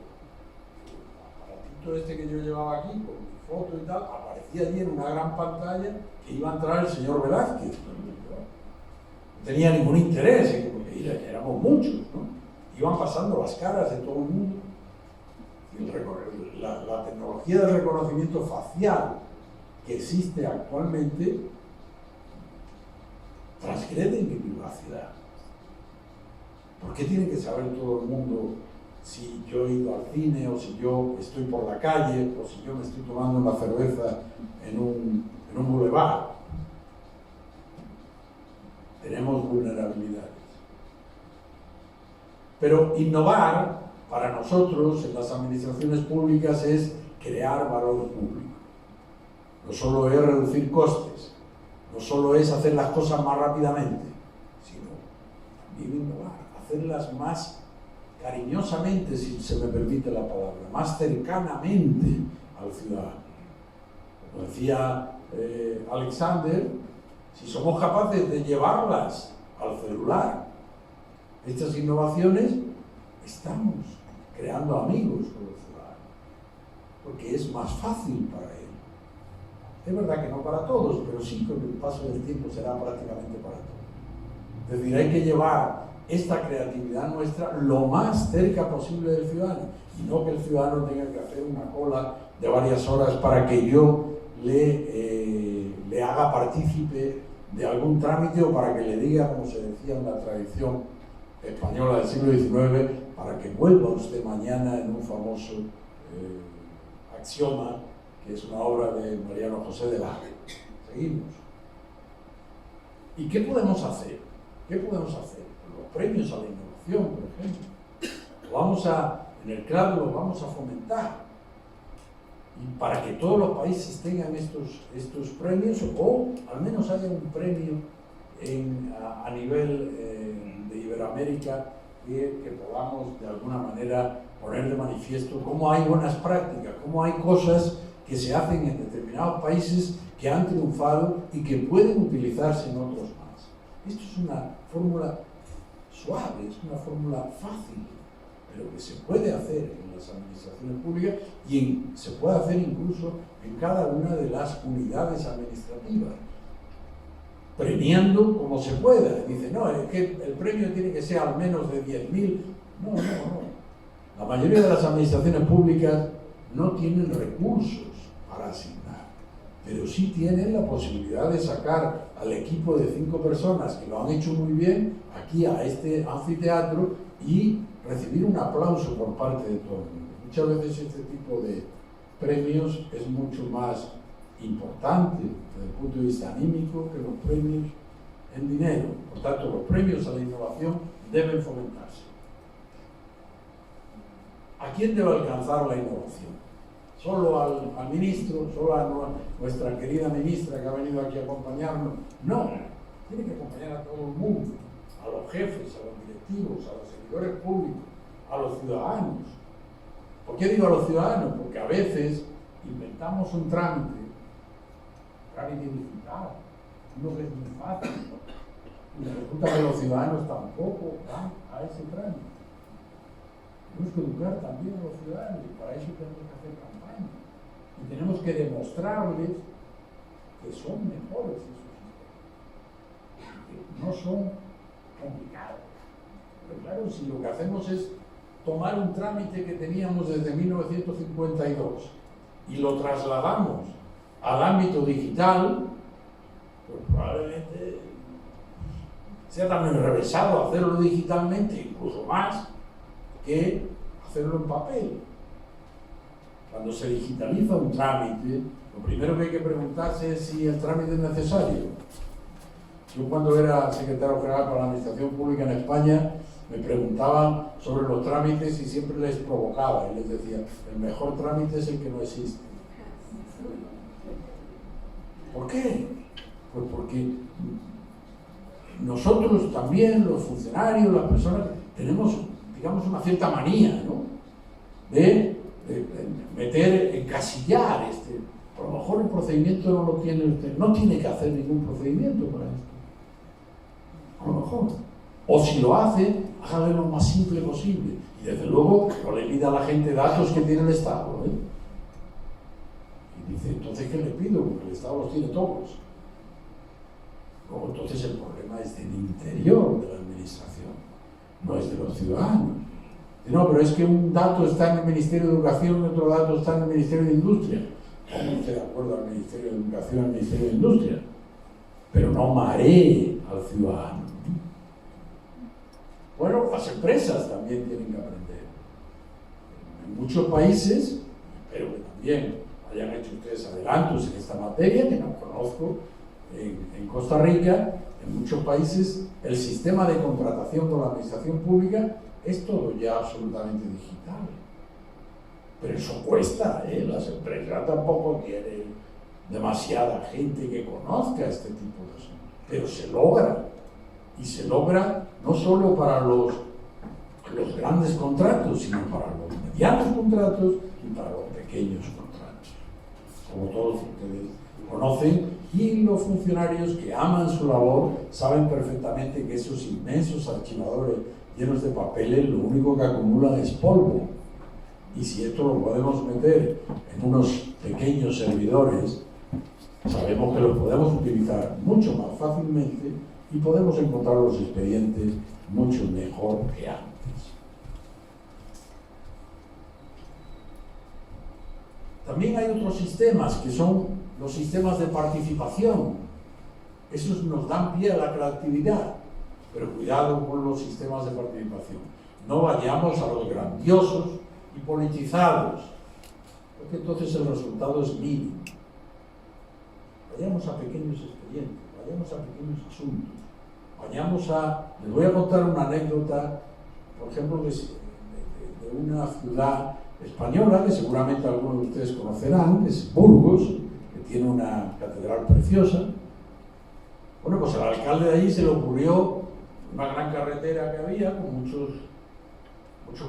aparatito este que yo llevaba aquí, con mi foto y tal, aparecía allí en una gran pantalla que iba a entrar el señor Velázquez. No tenía ningún interés, porque éramos muchos, ¿no? Iban pasando las caras de todo el mundo. La tecnología de reconocimiento facial que existe actualmente transgrede mi privacidad. ¿Por qué tiene que saber todo el mundo si yo he ido al cine, o si yo estoy por la calle, o si yo me estoy tomando una cerveza en un boulevard? Tenemos vulnerabilidades. Pero innovar para nosotros en las administraciones públicas es crear valor público. no solo es reducir costes, no solo es hacer las cosas más rápidamente, sino también innovar, hacerlas más cariñosamente, si se me permite la palabra, más cercanamente al ciudadano. Como decía Alexander, si somos capaces de llevarlas al celular, estas innovaciones, estamos creando amigos con los ciudadanos, porque es más fácil para ellos. Es verdad que no para todos, pero sí con el paso del tiempo será prácticamente para todos. Es decir, hay que llevar esta creatividad nuestra lo más cerca posible del ciudadano, y no que el ciudadano tenga que hacer una cola de varias horas para que yo le haga partícipe de algún trámite, o para que le diga, como se decía en la tradición española del siglo XIX, para que vuelva usted mañana, en un famoso axioma, que es una obra de Mariano José de Laje. Seguimos. ¿Y qué podemos hacer? ¿Qué podemos hacer? Los premios a la innovación, por ejemplo. En el CLAD los vamos a fomentar. Y para que todos los países tengan estos premios, o al menos haya un premio a nivel de Iberoamérica, que podamos de alguna manera poner de manifiesto cómo hay buenas prácticas, cómo hay cosas que se hacen en determinados países que han triunfado y que pueden utilizarse en otros más. Esto es una fórmula suave, es una fórmula fácil, pero que se puede hacer en las administraciones públicas y se puede hacer incluso en cada una de las unidades administrativas, premiando como se pueda. Dice, no, es que el premio tiene que ser al menos de 10.000. No. La mayoría de las administraciones públicas no tienen recursos para asignar, pero sí tienen la posibilidad de sacar al equipo de 5 personas que lo han hecho muy bien aquí a este anfiteatro y recibir un aplauso por parte de todo el mundo. Muchas veces este tipo de premios es mucho más importante desde el punto de vista anímico que los premios en dinero. Por tanto, los premios a la innovación deben fomentarse. ¿A quién debe alcanzar la innovación? ¿Solo al ministro? ¿Solo a nuestra querida ministra que ha venido aquí a acompañarnos? No, tiene que acompañar a todo el mundo, a los jefes, a los directivos, a los servidores públicos, a los ciudadanos. ¿Por qué digo a los ciudadanos? Porque a veces inventamos un trámite digital, uno que es muy fácil, y resulta que los ciudadanos tampoco van a ese trámite. Tenemos que educar también a los ciudadanos, y para eso tenemos que hacer campaña. Y tenemos que demostrarles que son mejores esos sistemas, que no son complicados. Pero claro, si lo que hacemos es tomar un trámite que teníamos desde 1952 y lo trasladamos al ámbito digital, pues probablemente sea también enrevesado hacerlo digitalmente, incluso más, que hacerlo en papel. Cuando se digitaliza un trámite, lo primero que hay que preguntarse es si el trámite es necesario. Yo cuando era secretario general para la Administración Pública en España, me preguntaban sobre los trámites y siempre les provocaba y les decía, el mejor trámite es el que no existe. ¿Por qué? Pues porque nosotros también, los funcionarios, las personas, tenemos, digamos, una cierta manía, ¿no?, de meter, encasillar a lo mejor el procedimiento no lo tiene usted, no tiene que hacer ningún procedimiento para esto. A lo mejor. O si lo hace, hágalo lo más simple posible. Y desde luego, no le pida a la gente datos que tiene el Estado, ¿eh? Y dice, entonces, ¿qué le pido? Porque el Estado los tiene todos. Luego, entonces, el problema es del interior de la administración, no es de los ciudadanos. No, pero es que un dato está en el Ministerio de Educación y otro dato está en el Ministerio de Industria. Ponga usted de acuerdo al Ministerio de Educación y al Ministerio de Industria, pero no maree al ciudadano. Bueno, las empresas también tienen que aprender. En muchos países, espero que también hayan hecho ustedes adelantos en esta materia, que no conozco, en Costa Rica, en muchos países, el sistema de contratación con la administración pública es todo ya absolutamente digital. Pero eso cuesta, ¿eh? Las empresas tampoco tienen demasiada gente que conozca este tipo de asuntos, pero se logra, y se logra no solo para los grandes contratos, sino para los medianos contratos y para los pequeños contratos, como todos ustedes conocen, y los funcionarios que aman su labor saben perfectamente que esos inmensos archivadores llenos de papeles lo único que acumulan es polvo, y si esto lo podemos meter en unos pequeños servidores, sabemos que los podemos utilizar mucho más fácilmente y podemos encontrar los expedientes mucho mejor que antes. También hay otros sistemas que son los sistemas de participación. Esos nos dan pie a la creatividad, pero cuidado con los sistemas de participación. No vayamos a los grandiosos y politizados, porque entonces el resultado es mínimo. Vayamos a pequeños expedientes, vayamos a pequeños asuntos, les voy a contar una anécdota, por ejemplo, de una ciudad española que seguramente algunos de ustedes conocerán, es Burgos, que tiene una catedral preciosa. Bueno, pues al alcalde de allí se le ocurrió una gran carretera que había con muchos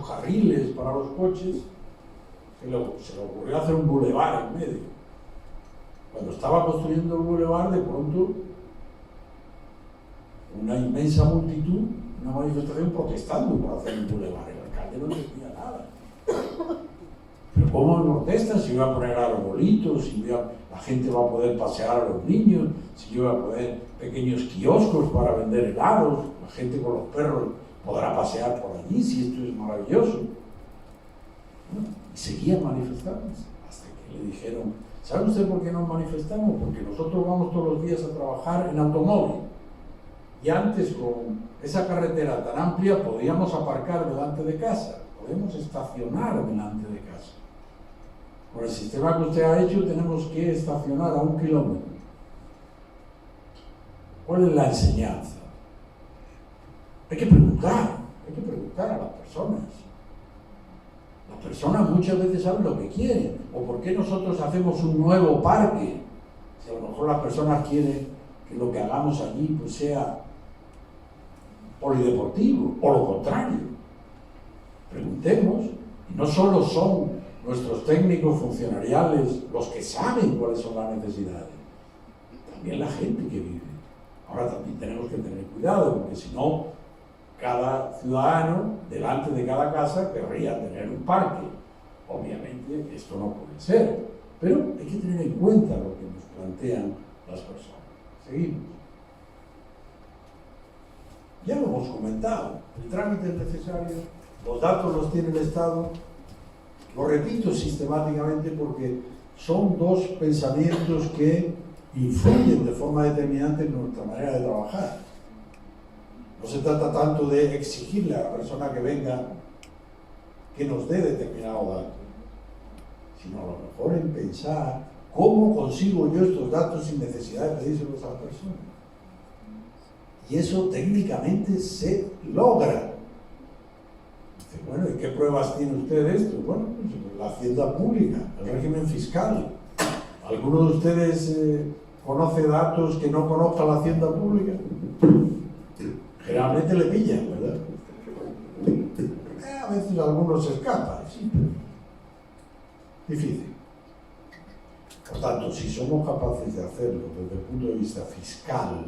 carriles para los coches, se le ocurrió hacer un bulevar en medio. Cuando estaba construyendo el bulevar, de pronto una inmensa multitud, una manifestación protestando por hacer el bulevar. El alcalde no decía nada. Pero ¿cómo no protestan si voy a poner arbolitos, si la gente va a poder pasear a los niños, si yo voy a poner pequeños kioscos para vender helados, la gente con los perros podrá pasear por allí, si esto es maravilloso? Bueno, y seguían manifestándose hasta que le dijeron: ¿sabe usted por qué nos manifestamos? Porque nosotros vamos todos los días a trabajar en automóvil. Y antes, con esa carretera tan amplia, podíamos aparcar delante de casa, podemos estacionar delante de casa. Con el sistema que usted ha hecho, tenemos que estacionar a 1 kilómetro. ¿Cuál es la enseñanza? Hay que preguntar a las personas. Las personas muchas veces saben lo que quieren, o por qué nosotros hacemos un nuevo parque, si a lo mejor las personas quieren que lo que hagamos allí pues sea polideportivo, o lo contrario. Preguntemos, y no solo son nuestros técnicos funcionariales los que saben cuáles son las necesidades, también la gente que vive. Ahora también tenemos que tener cuidado, porque si no, cada ciudadano delante de cada casa querría tener un parque. Obviamente esto no puede ser, pero hay que tener en cuenta lo que nos plantean las personas. Seguimos. Ya lo hemos comentado, el trámite es necesario, los datos los tiene el Estado. Lo repito sistemáticamente porque son dos pensamientos que influyen de forma determinante en nuestra manera de trabajar. No se trata tanto de exigirle a la persona que venga que nos dé determinado dato, sino a lo mejor en pensar cómo consigo yo estos datos sin necesidad de pedírselos a la persona. Y eso técnicamente se logra. Dice, bueno, ¿y qué pruebas tiene usted de esto? Bueno, pues la hacienda pública, el régimen fiscal. ¿Alguno de ustedes conoce datos que no conozca la hacienda pública? Generalmente le pillan, ¿verdad? A veces algunos se escapan, sí, pero difícil. Por tanto, si somos capaces de hacerlo desde el punto de vista fiscal,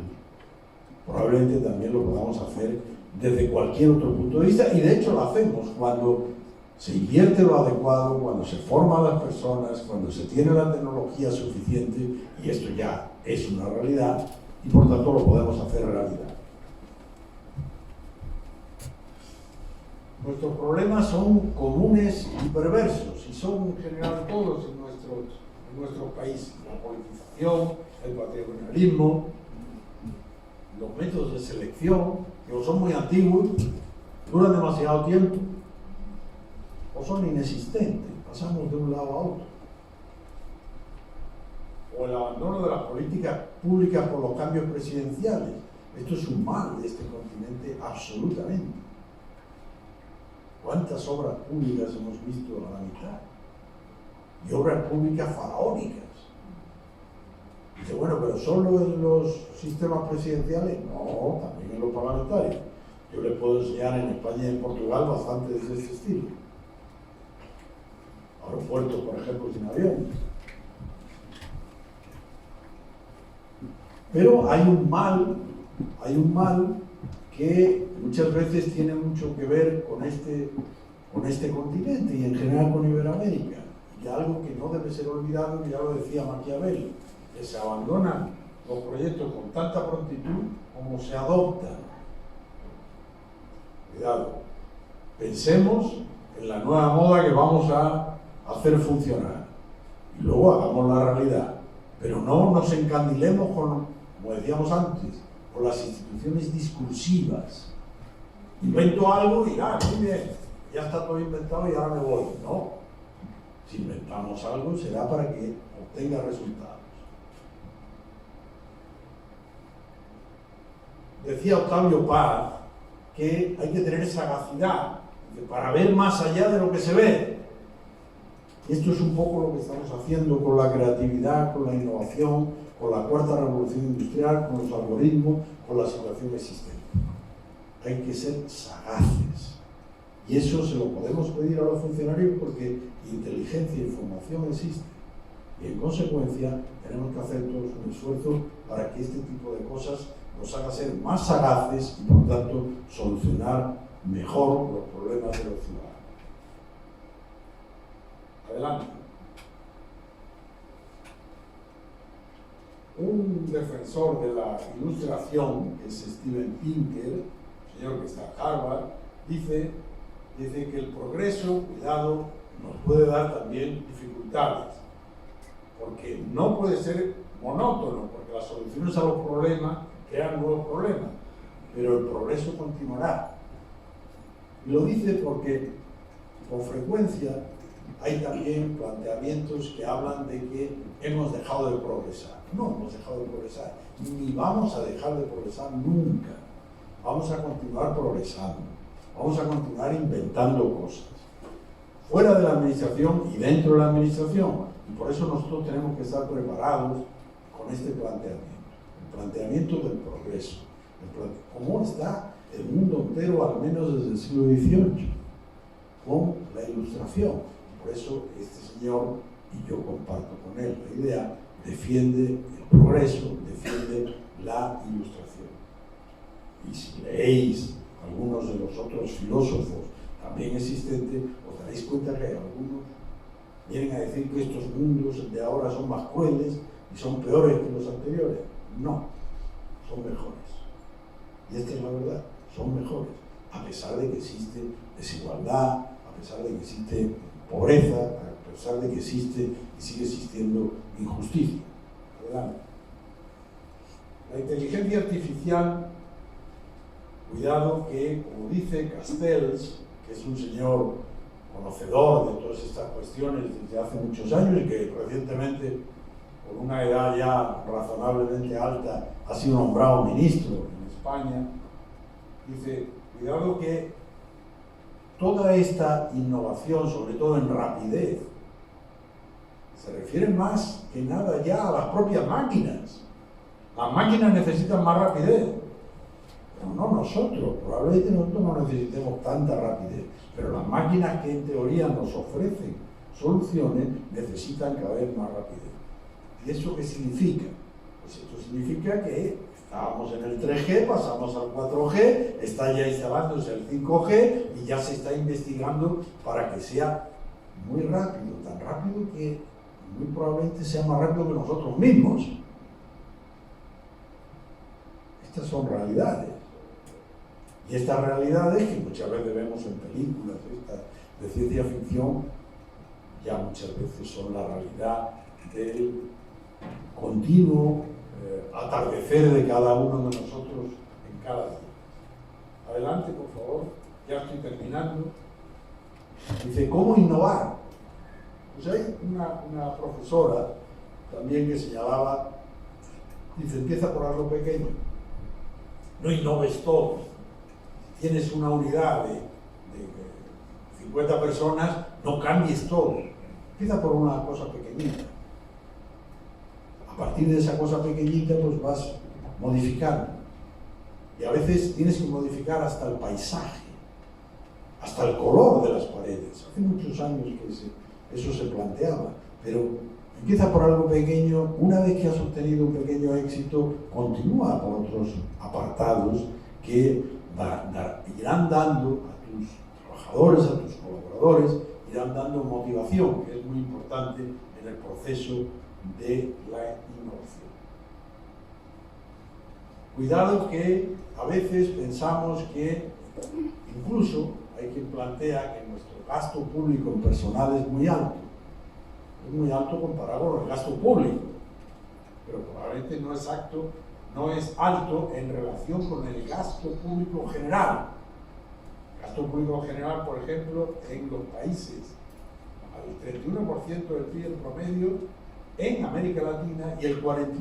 probablemente también lo podamos hacer desde cualquier otro punto de vista, y de hecho lo hacemos cuando se invierte lo adecuado, cuando se forma a las personas, cuando se tiene la tecnología suficiente, y esto ya es una realidad, y por tanto lo podemos hacer realidad. Nuestros problemas son comunes y perversos, y son en general todos en nuestro país. La politización, el patrimonialismo, los métodos de selección, que o son muy antiguos, duran demasiado tiempo, o son inexistentes, pasamos de un lado a otro. O el abandono de las políticas públicas por los cambios presidenciales. Esto es un mal de este continente, absolutamente. ¿Cuántas obras públicas hemos visto a la mitad? Y obras públicas faraónicas. bueno, pero solo en los sistemas presidenciales. No, también en los parlamentarios. Yo les puedo enseñar en España y en Portugal bastante de ese estilo. Aeropuertos, por ejemplo, sin avión. Pero hay un mal que muchas veces tiene mucho que ver con este continente y en general con Iberoamérica. Y algo que no debe ser olvidado, que ya lo decía Maquiavelo, que se abandonan los proyectos con tanta prontitud como se adoptan. Cuidado, pensemos en la nueva moda que vamos a hacer funcionar y luego hagamos la realidad, pero no nos encandilemos con, como decíamos antes, con las instituciones discursivas. Invento algo y muy bien, ya está todo inventado y ahora me voy. No, si inventamos algo será para que obtenga resultados. Decía Octavio Paz que hay que tener sagacidad para ver más allá de lo que se ve. Y esto es un poco lo que estamos haciendo con la creatividad, con la innovación, con la cuarta revolución industrial, con los algoritmos, con la situación existente. Hay que ser sagaces. Y eso se lo podemos pedir a los funcionarios porque inteligencia e información existe. Y en consecuencia tenemos que hacer todos un esfuerzo para que este tipo de cosas nos haga ser más sagaces y por tanto solucionar mejor los problemas de los ciudadanos. Adelante. Un defensor de la ilustración, que es Steven Pinker, señor que está en Harvard, dice que el progreso, cuidado, nos puede dar también dificultades, porque no puede ser monótono, porque las soluciones a los problemas crean nuevos problemas, pero el progreso continuará. Y lo dice porque con frecuencia hay también planteamientos que hablan de que hemos dejado de progresar. No hemos dejado de progresar, ni vamos a dejar de progresar nunca. Vamos a continuar progresando, vamos a continuar inventando cosas, fuera de la administración y dentro de la administración. Y por eso nosotros tenemos que estar preparados con este planteamiento. El planteamiento del progreso, cómo está el mundo entero, al menos desde el siglo XVIII, con la ilustración. Por eso este señor, y yo comparto con él la idea, defiende el progreso, defiende la ilustración. Y si leéis algunos de los otros filósofos también existentes, os daréis cuenta que algunos vienen a decir que estos mundos de ahora son más crueles y son peores que los anteriores. No, son mejores. Y esta es la verdad, son mejores, a pesar de que existe desigualdad, a pesar de que existe pobreza, a pesar de que existe y sigue existiendo injusticia. Adelante. La inteligencia artificial, cuidado que, como dice Castells, que es un señor conocedor de todas estas cuestiones desde hace muchos años y que recientemente, con una edad ya razonablemente alta, ha sido nombrado ministro en España, dice, cuidado que toda esta innovación, sobre todo en rapidez, se refiere más que nada ya a las propias máquinas. Las máquinas necesitan más rapidez, pero no nosotros. Probablemente nosotros no necesitemos tanta rapidez, pero las máquinas que en teoría nos ofrecen soluciones necesitan cada vez más rapidez. ¿Y eso qué significa? Pues esto significa que estábamos en el 3G, pasamos al 4G, está ya instalándose el 5G y ya se está investigando para que sea muy rápido, tan rápido que muy probablemente sea más rápido que nosotros mismos. Estas son realidades. Y estas realidades, que muchas veces vemos en películas de ciencia ficción, ya muchas veces son la realidad del continuo atardecer de cada uno de nosotros en cada día. Adelante, por favor, ya estoy terminando. Dice, ¿cómo innovar? Pues hay una profesora también que señalaba, dice, empieza por algo pequeño. No innoves todo. Si tienes una unidad de 50 personas, no cambies todo. Empieza por una cosa pequeñita. A partir de esa cosa pequeñita, pues vas modificando. Y a veces tienes que modificar hasta el paisaje, hasta el color de las paredes. Hace muchos años que eso se planteaba, pero empieza por algo pequeño. Una vez que has obtenido un pequeño éxito, continúa por otros apartados que irán dando a tus trabajadores, a tus colaboradores, irán dando motivación, que es muy importante en el proceso de la innovación. Cuidado que a veces pensamos que incluso hay quien plantea que nuestro gasto público en personal es muy alto comparado con el gasto público, pero probablemente no es alto en relación con el gasto público general. El gasto público general, por ejemplo, en los países, al 31% del PIB promedio en América Latina y el 41%,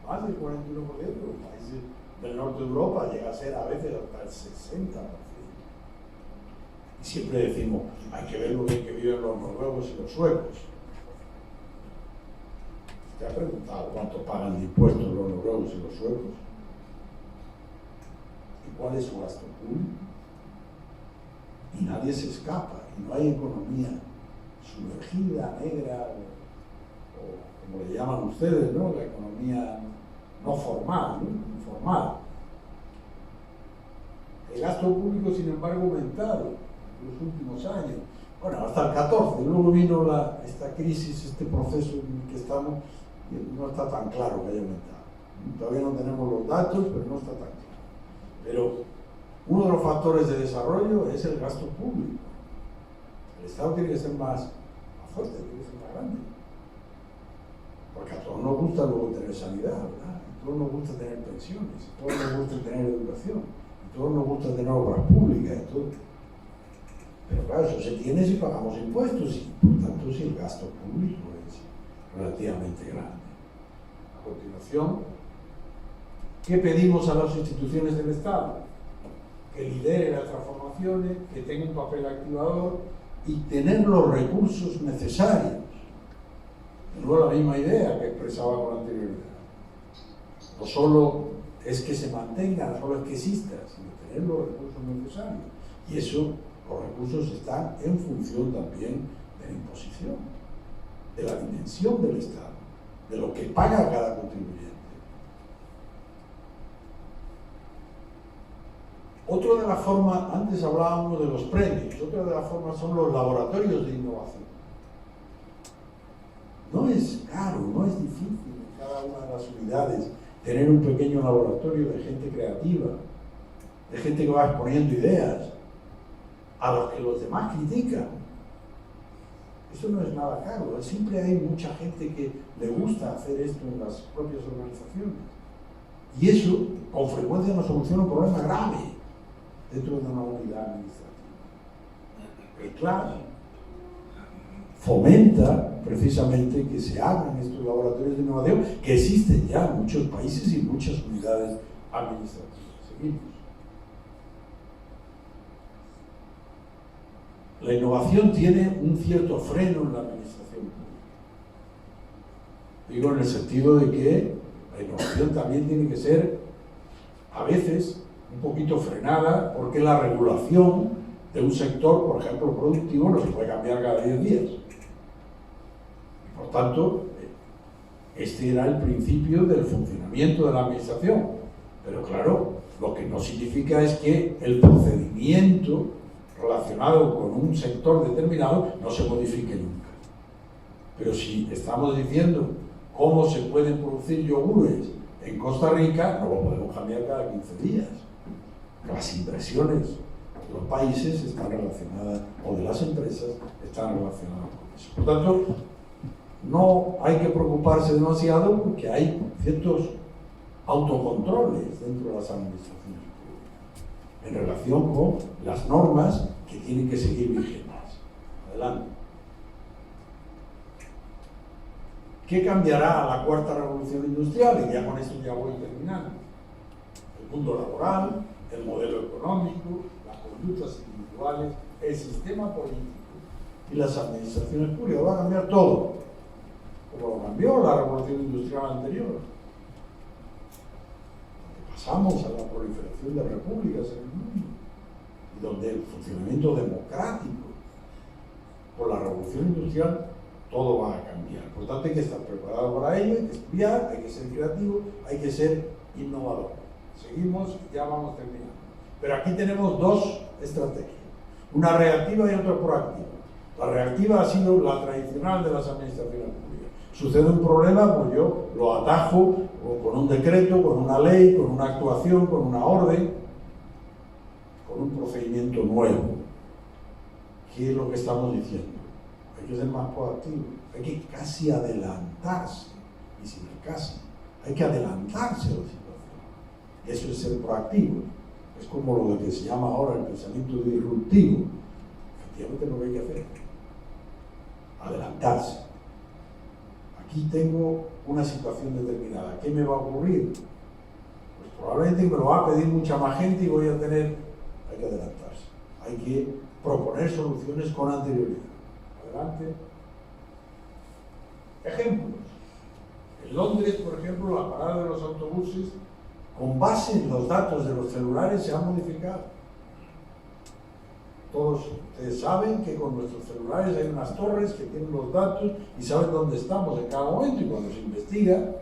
más del 41% de los países del norte de Europa, llega a ser a veces hasta el 60%. Y siempre decimos, hay que ver lo bien que viven los noruegos y los suecos. ¿Te ha preguntado cuánto pagan de impuestos los noruegos y los suecos? ¿Y cuál es su gasto público? Y nadie se escapa, y no hay economía sumergida, negra, o como le llaman ustedes, ¿no? La economía no formal, ¿no? Informal. El gasto público, sin embargo, ha aumentado en los últimos años. Bueno, hasta el 14, luego vino esta crisis, este proceso en el que estamos, y no está tan claro que haya aumentado. Todavía no tenemos los datos, pero no está tan claro. Pero uno de los factores de desarrollo es el gasto público. El Estado tiene que ser más fuerte, tiene que ser más grande. Porque a todos nos gusta luego tener sanidad, ¿verdad? A todos nos gusta tener pensiones, a todos nos gusta tener educación, a todos nos gusta tener obras públicas y todo. Pero claro, eso se tiene si pagamos impuestos y por tanto si el gasto público es relativamente grande. A continuación, ¿qué pedimos a las instituciones del Estado? Que lidere las transformaciones, que tenga un papel activador y tener los recursos necesarios. De nuevo la misma idea que expresaba con anterioridad. No solo es que se mantenga, no solo es que exista, sino tener los recursos necesarios. Y eso, los recursos están en función también de la imposición, de la dimensión del Estado, de lo que paga cada contribuyente. Otra de las formas, antes hablábamos de los premios, otra de las formas son los laboratorios de innovación. No es caro, no es difícil en cada una de las unidades tener un pequeño laboratorio de gente creativa, de gente que va exponiendo ideas, a los que los demás critican. Eso no es nada caro, siempre hay mucha gente que le gusta hacer esto en las propias organizaciones. Y eso, con frecuencia, nos soluciona un problema grave dentro de una unidad administrativa. El CLAN fomenta precisamente que se hagan estos laboratorios de innovación que existen ya en muchos países y muchas unidades administrativas. Seguimos. La innovación tiene un cierto freno en la administración pública. Digo en el sentido de que la innovación también tiene que ser, a veces, un poquito frenada, porque la regulación de un sector, por ejemplo, productivo, no se puede cambiar cada 10 días. Y por tanto, este era el principio del funcionamiento de la administración. Pero claro, lo que no significa es que el procedimiento relacionado con un sector determinado no se modifique nunca. Pero si estamos diciendo cómo se pueden producir yogures en Costa Rica, no lo podemos cambiar cada 15 días. Las inversiones de los países están relacionadas, o de las empresas, están relacionadas con eso. Por tanto, no hay que preocuparse demasiado porque hay ciertos autocontroles dentro de las administraciones públicas en relación con las normas que tienen que seguir vigentes. Adelante. ¿Qué cambiará a la cuarta revolución industrial? Y ya con esto ya voy terminando. El mundo laboral, el modelo económico, las conductas individuales, el sistema político y las administraciones públicas. Va a cambiar todo. como lo cambió la revolución industrial anterior. Pasamos a la proliferación de repúblicas en el mundo y donde el funcionamiento democrático por la revolución industrial todo va a cambiar. Por tanto, hay que estar preparado para ello, hay que estudiar, hay que ser creativo, hay que ser innovador. Seguimos, ya vamos terminando. Pero aquí tenemos dos estrategias, una reactiva y otra proactiva. La reactiva ha sido la tradicional de las administraciones públicas. Sucede un problema, pues yo lo atajo o con un decreto, con una ley, con una actuación, con una orden, con un procedimiento nuevo. ¿Qué es lo que estamos diciendo? Hay que ser más proactivo, hay que casi adelantarse, y sin el casi, hay que adelantarse a la situación. Eso es ser proactivo. Es como lo que se llama ahora el pensamiento disruptivo. Efectivamente lo que hay que hacer, adelantarse. Aquí tengo una situación determinada. ¿Qué me va a ocurrir? Pues probablemente me lo va a pedir mucha más gente y voy a tener, hay que adelantarse. Hay que proponer soluciones con anterioridad. Adelante. Ejemplos. En Londres, por ejemplo, la parada de los autobuses, con base en los datos de los celulares, se ha modificado. Todos ustedes saben que con nuestros celulares hay unas torres que tienen los datos y saben dónde estamos en cada momento, y cuando se investiga,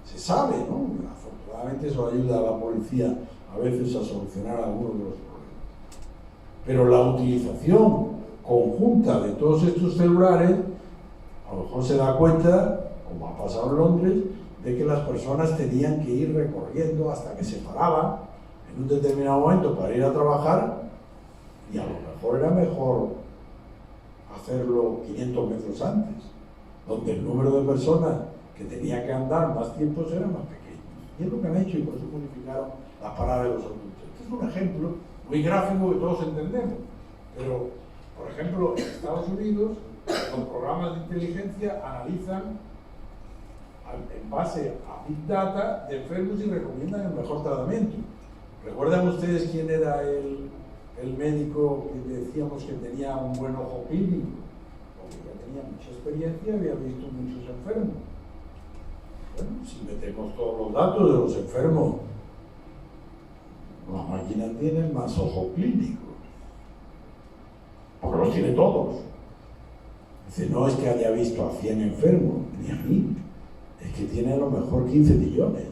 se sabe, ¿no? Afortunadamente eso ayuda a la policía a veces a solucionar algunos de los problemas. Pero la utilización conjunta de todos estos celulares, a lo mejor se da cuenta, como ha pasado en Londres, de que las personas tenían que ir recorriendo hasta que se paraban en un determinado momento para ir a trabajar, y a lo mejor era mejor hacerlo 500 metros antes, donde el número de personas que tenía que andar más tiempos era más pequeño. Y es lo que han hecho, y por eso modificaron la parada de los autobuses. Este es un ejemplo muy gráfico que todos entendemos, pero, por ejemplo, en Estados Unidos, los programas de inteligencia analizan en base a Big Data de enfermos y recomiendan el mejor tratamiento. ¿Recuerdan ustedes quién era el médico que decíamos que tenía un buen ojo clínico? Porque ya tenía mucha experiencia, había visto muchos enfermos. Bueno, si metemos todos los datos de los enfermos, la máquina tiene más ojo clínico, porque los tiene todos. Dice, no es que haya visto a 100 enfermos, ni a 1000, es que tiene a lo mejor 15 millones.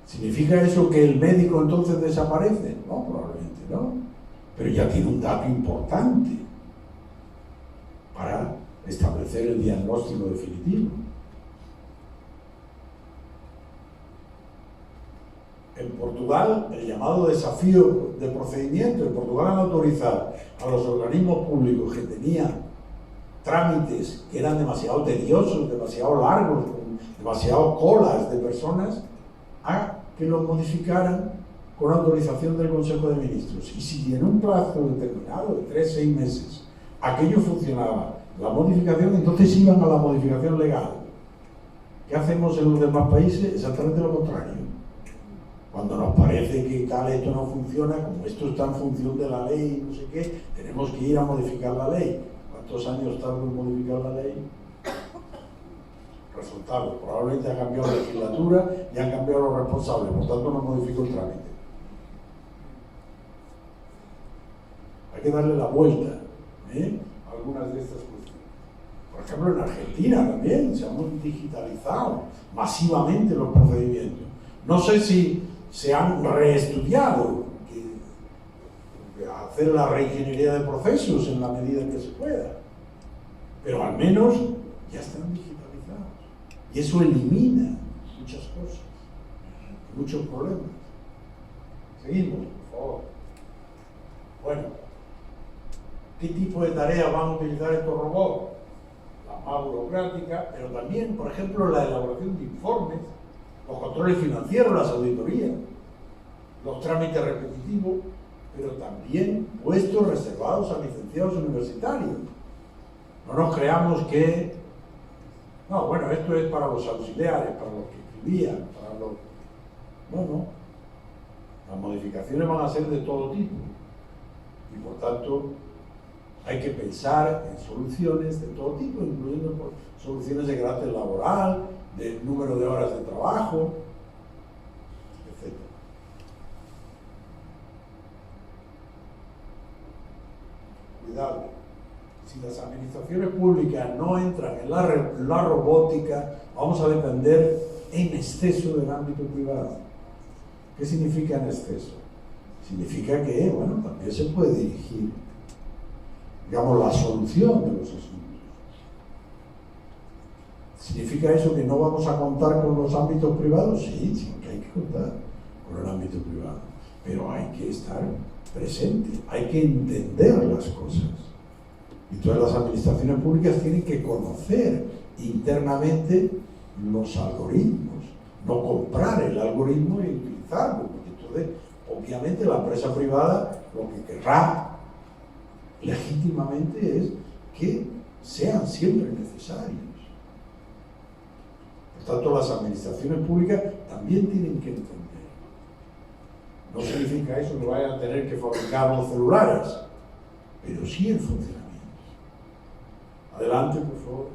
¿Significa eso que el médico entonces desaparece? No, probablemente no. Pero ya tiene un dato importante para establecer el diagnóstico definitivo. En Portugal, el llamado desafío de procedimiento, en Portugal han autorizado a los organismos públicos que tenían trámites que eran demasiado tediosos, demasiado largos, con demasiado colas de personas, a que los modificaran con autorización del Consejo de Ministros. Y si en un plazo determinado de 3-6 meses aquello funcionaba, la modificación, entonces iban a la modificación legal. ¿Qué hacemos en los demás países? Exactamente lo contrario. Cuando nos parece que tal esto no funciona, como esto está en función de la ley, no sé qué, tenemos que ir a modificar la ley. ¿Cuántos años tarda en modificar la ley? Resultado, probablemente ha cambiado la legislatura y han cambiado los responsables, por tanto no modificó el trámite. Hay que darle la vuelta a algunas de estas cuestiones. Por ejemplo, en Argentina también se han digitalizado masivamente los procedimientos. No sé si se han reestudiado, hacer la reingeniería de procesos en la medida que se pueda, pero al menos ya están digitalizados. Y eso elimina muchas cosas, muchos problemas. Seguimos, por favor. Bueno, ¿qué tipo de tareas van a utilizar estos robots? Las más burocráticas, pero también, por ejemplo, la elaboración de informes, los controles financieros, las auditorías, los trámites repetitivos, pero también puestos reservados a licenciados universitarios. No nos creamos que, no, bueno, esto es para los auxiliares, para los que escribían, para los... No. Las modificaciones van a ser de todo tipo y por tanto Hay que pensar en soluciones de todo tipo, incluyendo soluciones de carácter laboral, de número de horas de trabajo, etc. Cuidado, si las administraciones públicas no entran en la robótica, vamos a depender en exceso del ámbito privado. ¿Qué significa en exceso? Significa que, bueno, también se puede dirigir, digamos, la solución de los asuntos. ¿Significa eso que no vamos a contar con los ámbitos privados? Sí, sí, que hay que contar con el ámbito privado, pero hay que estar presente, hay que entender las cosas. Entonces las administraciones públicas tienen que conocer internamente los algoritmos, no comprar el algoritmo y utilizarlo, porque entonces, obviamente, la empresa privada lo que querrá legítimamente es que sean siempre necesarios. Por tanto, las administraciones públicas también tienen que entender. No significa eso que vayan a tener que fabricar los celulares, pero sí el funcionamiento. Adelante, por favor.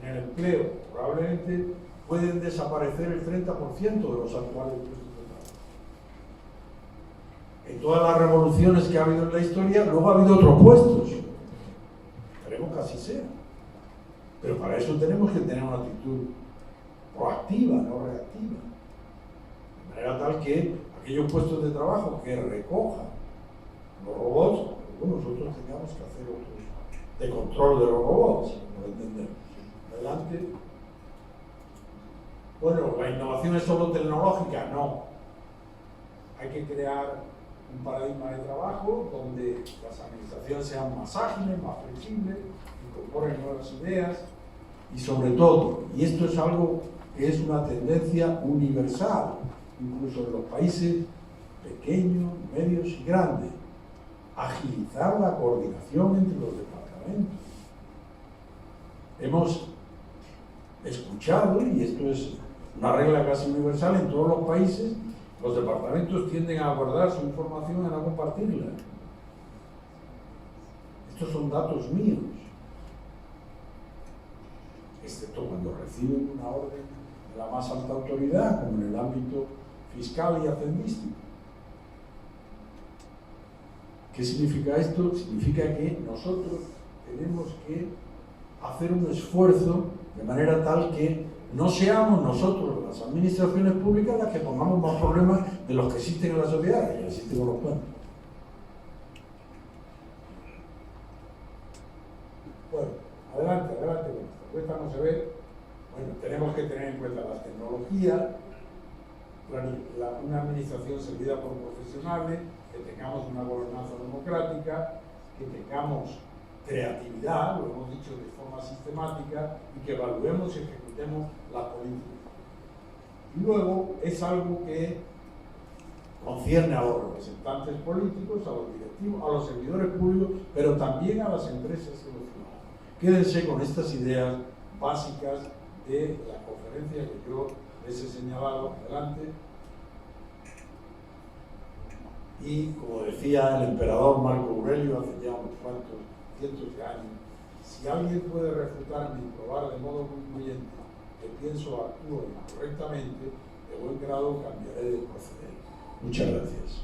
En el empleo, probablemente pueden desaparecer el 30% de los actuales puestos de trabajo. En todas las revoluciones que ha habido en la historia, luego ha habido otros puestos. Esperemos que así sea. Pero para eso tenemos que tener una actitud proactiva, no reactiva. De manera tal que aquellos puestos de trabajo que recojan los robots, bueno, nosotros tengamos que hacer otros de control de los robots, por entender. Adelante. Bueno, ¿la innovación es solo tecnológica? No. Hay que crear un paradigma de trabajo donde las administraciones sean más ágiles, más flexibles, incorporen nuevas ideas y sobre todo, y esto es algo que es una tendencia universal, incluso en los países pequeños, medios y grandes, agilizar la coordinación entre los departamentos. Hemos escuchado, y esto es una regla casi universal en todos los países, los departamentos tienden a guardar su información y a no compartirla. Estos son datos míos, excepto cuando reciben una orden de la más alta autoridad, como en el ámbito fiscal y hacendístico. ¿Qué significa esto? Significa que nosotros tenemos que hacer un esfuerzo de manera tal que no seamos nosotros, las administraciones públicas, las que pongamos más problemas de los que existen en la sociedad, que ya existen con los cuentos. Bueno, adelante con esto. Cuesta no se ve. Bueno, tenemos que tener en cuenta las tecnologías, una administración servida por profesionales, que tengamos una gobernanza democrática, que tengamos creatividad, lo hemos dicho de forma sistemática, y que evaluemos y ejecutemos las políticas. Y luego es algo que concierne a los representantes políticos, a los directivos, a los servidores públicos, pero también a las empresas y los ciudadanos. Quédense con estas ideas básicas de la conferencia que yo les he señalado adelante. Y como decía el emperador Marco Aurelio hace ya unos cuantos cientos de años, si alguien puede refutarme y probar de modo concluyente que pienso o actúo incorrectamente, de buen grado cambiaré de proceder. Muchas gracias.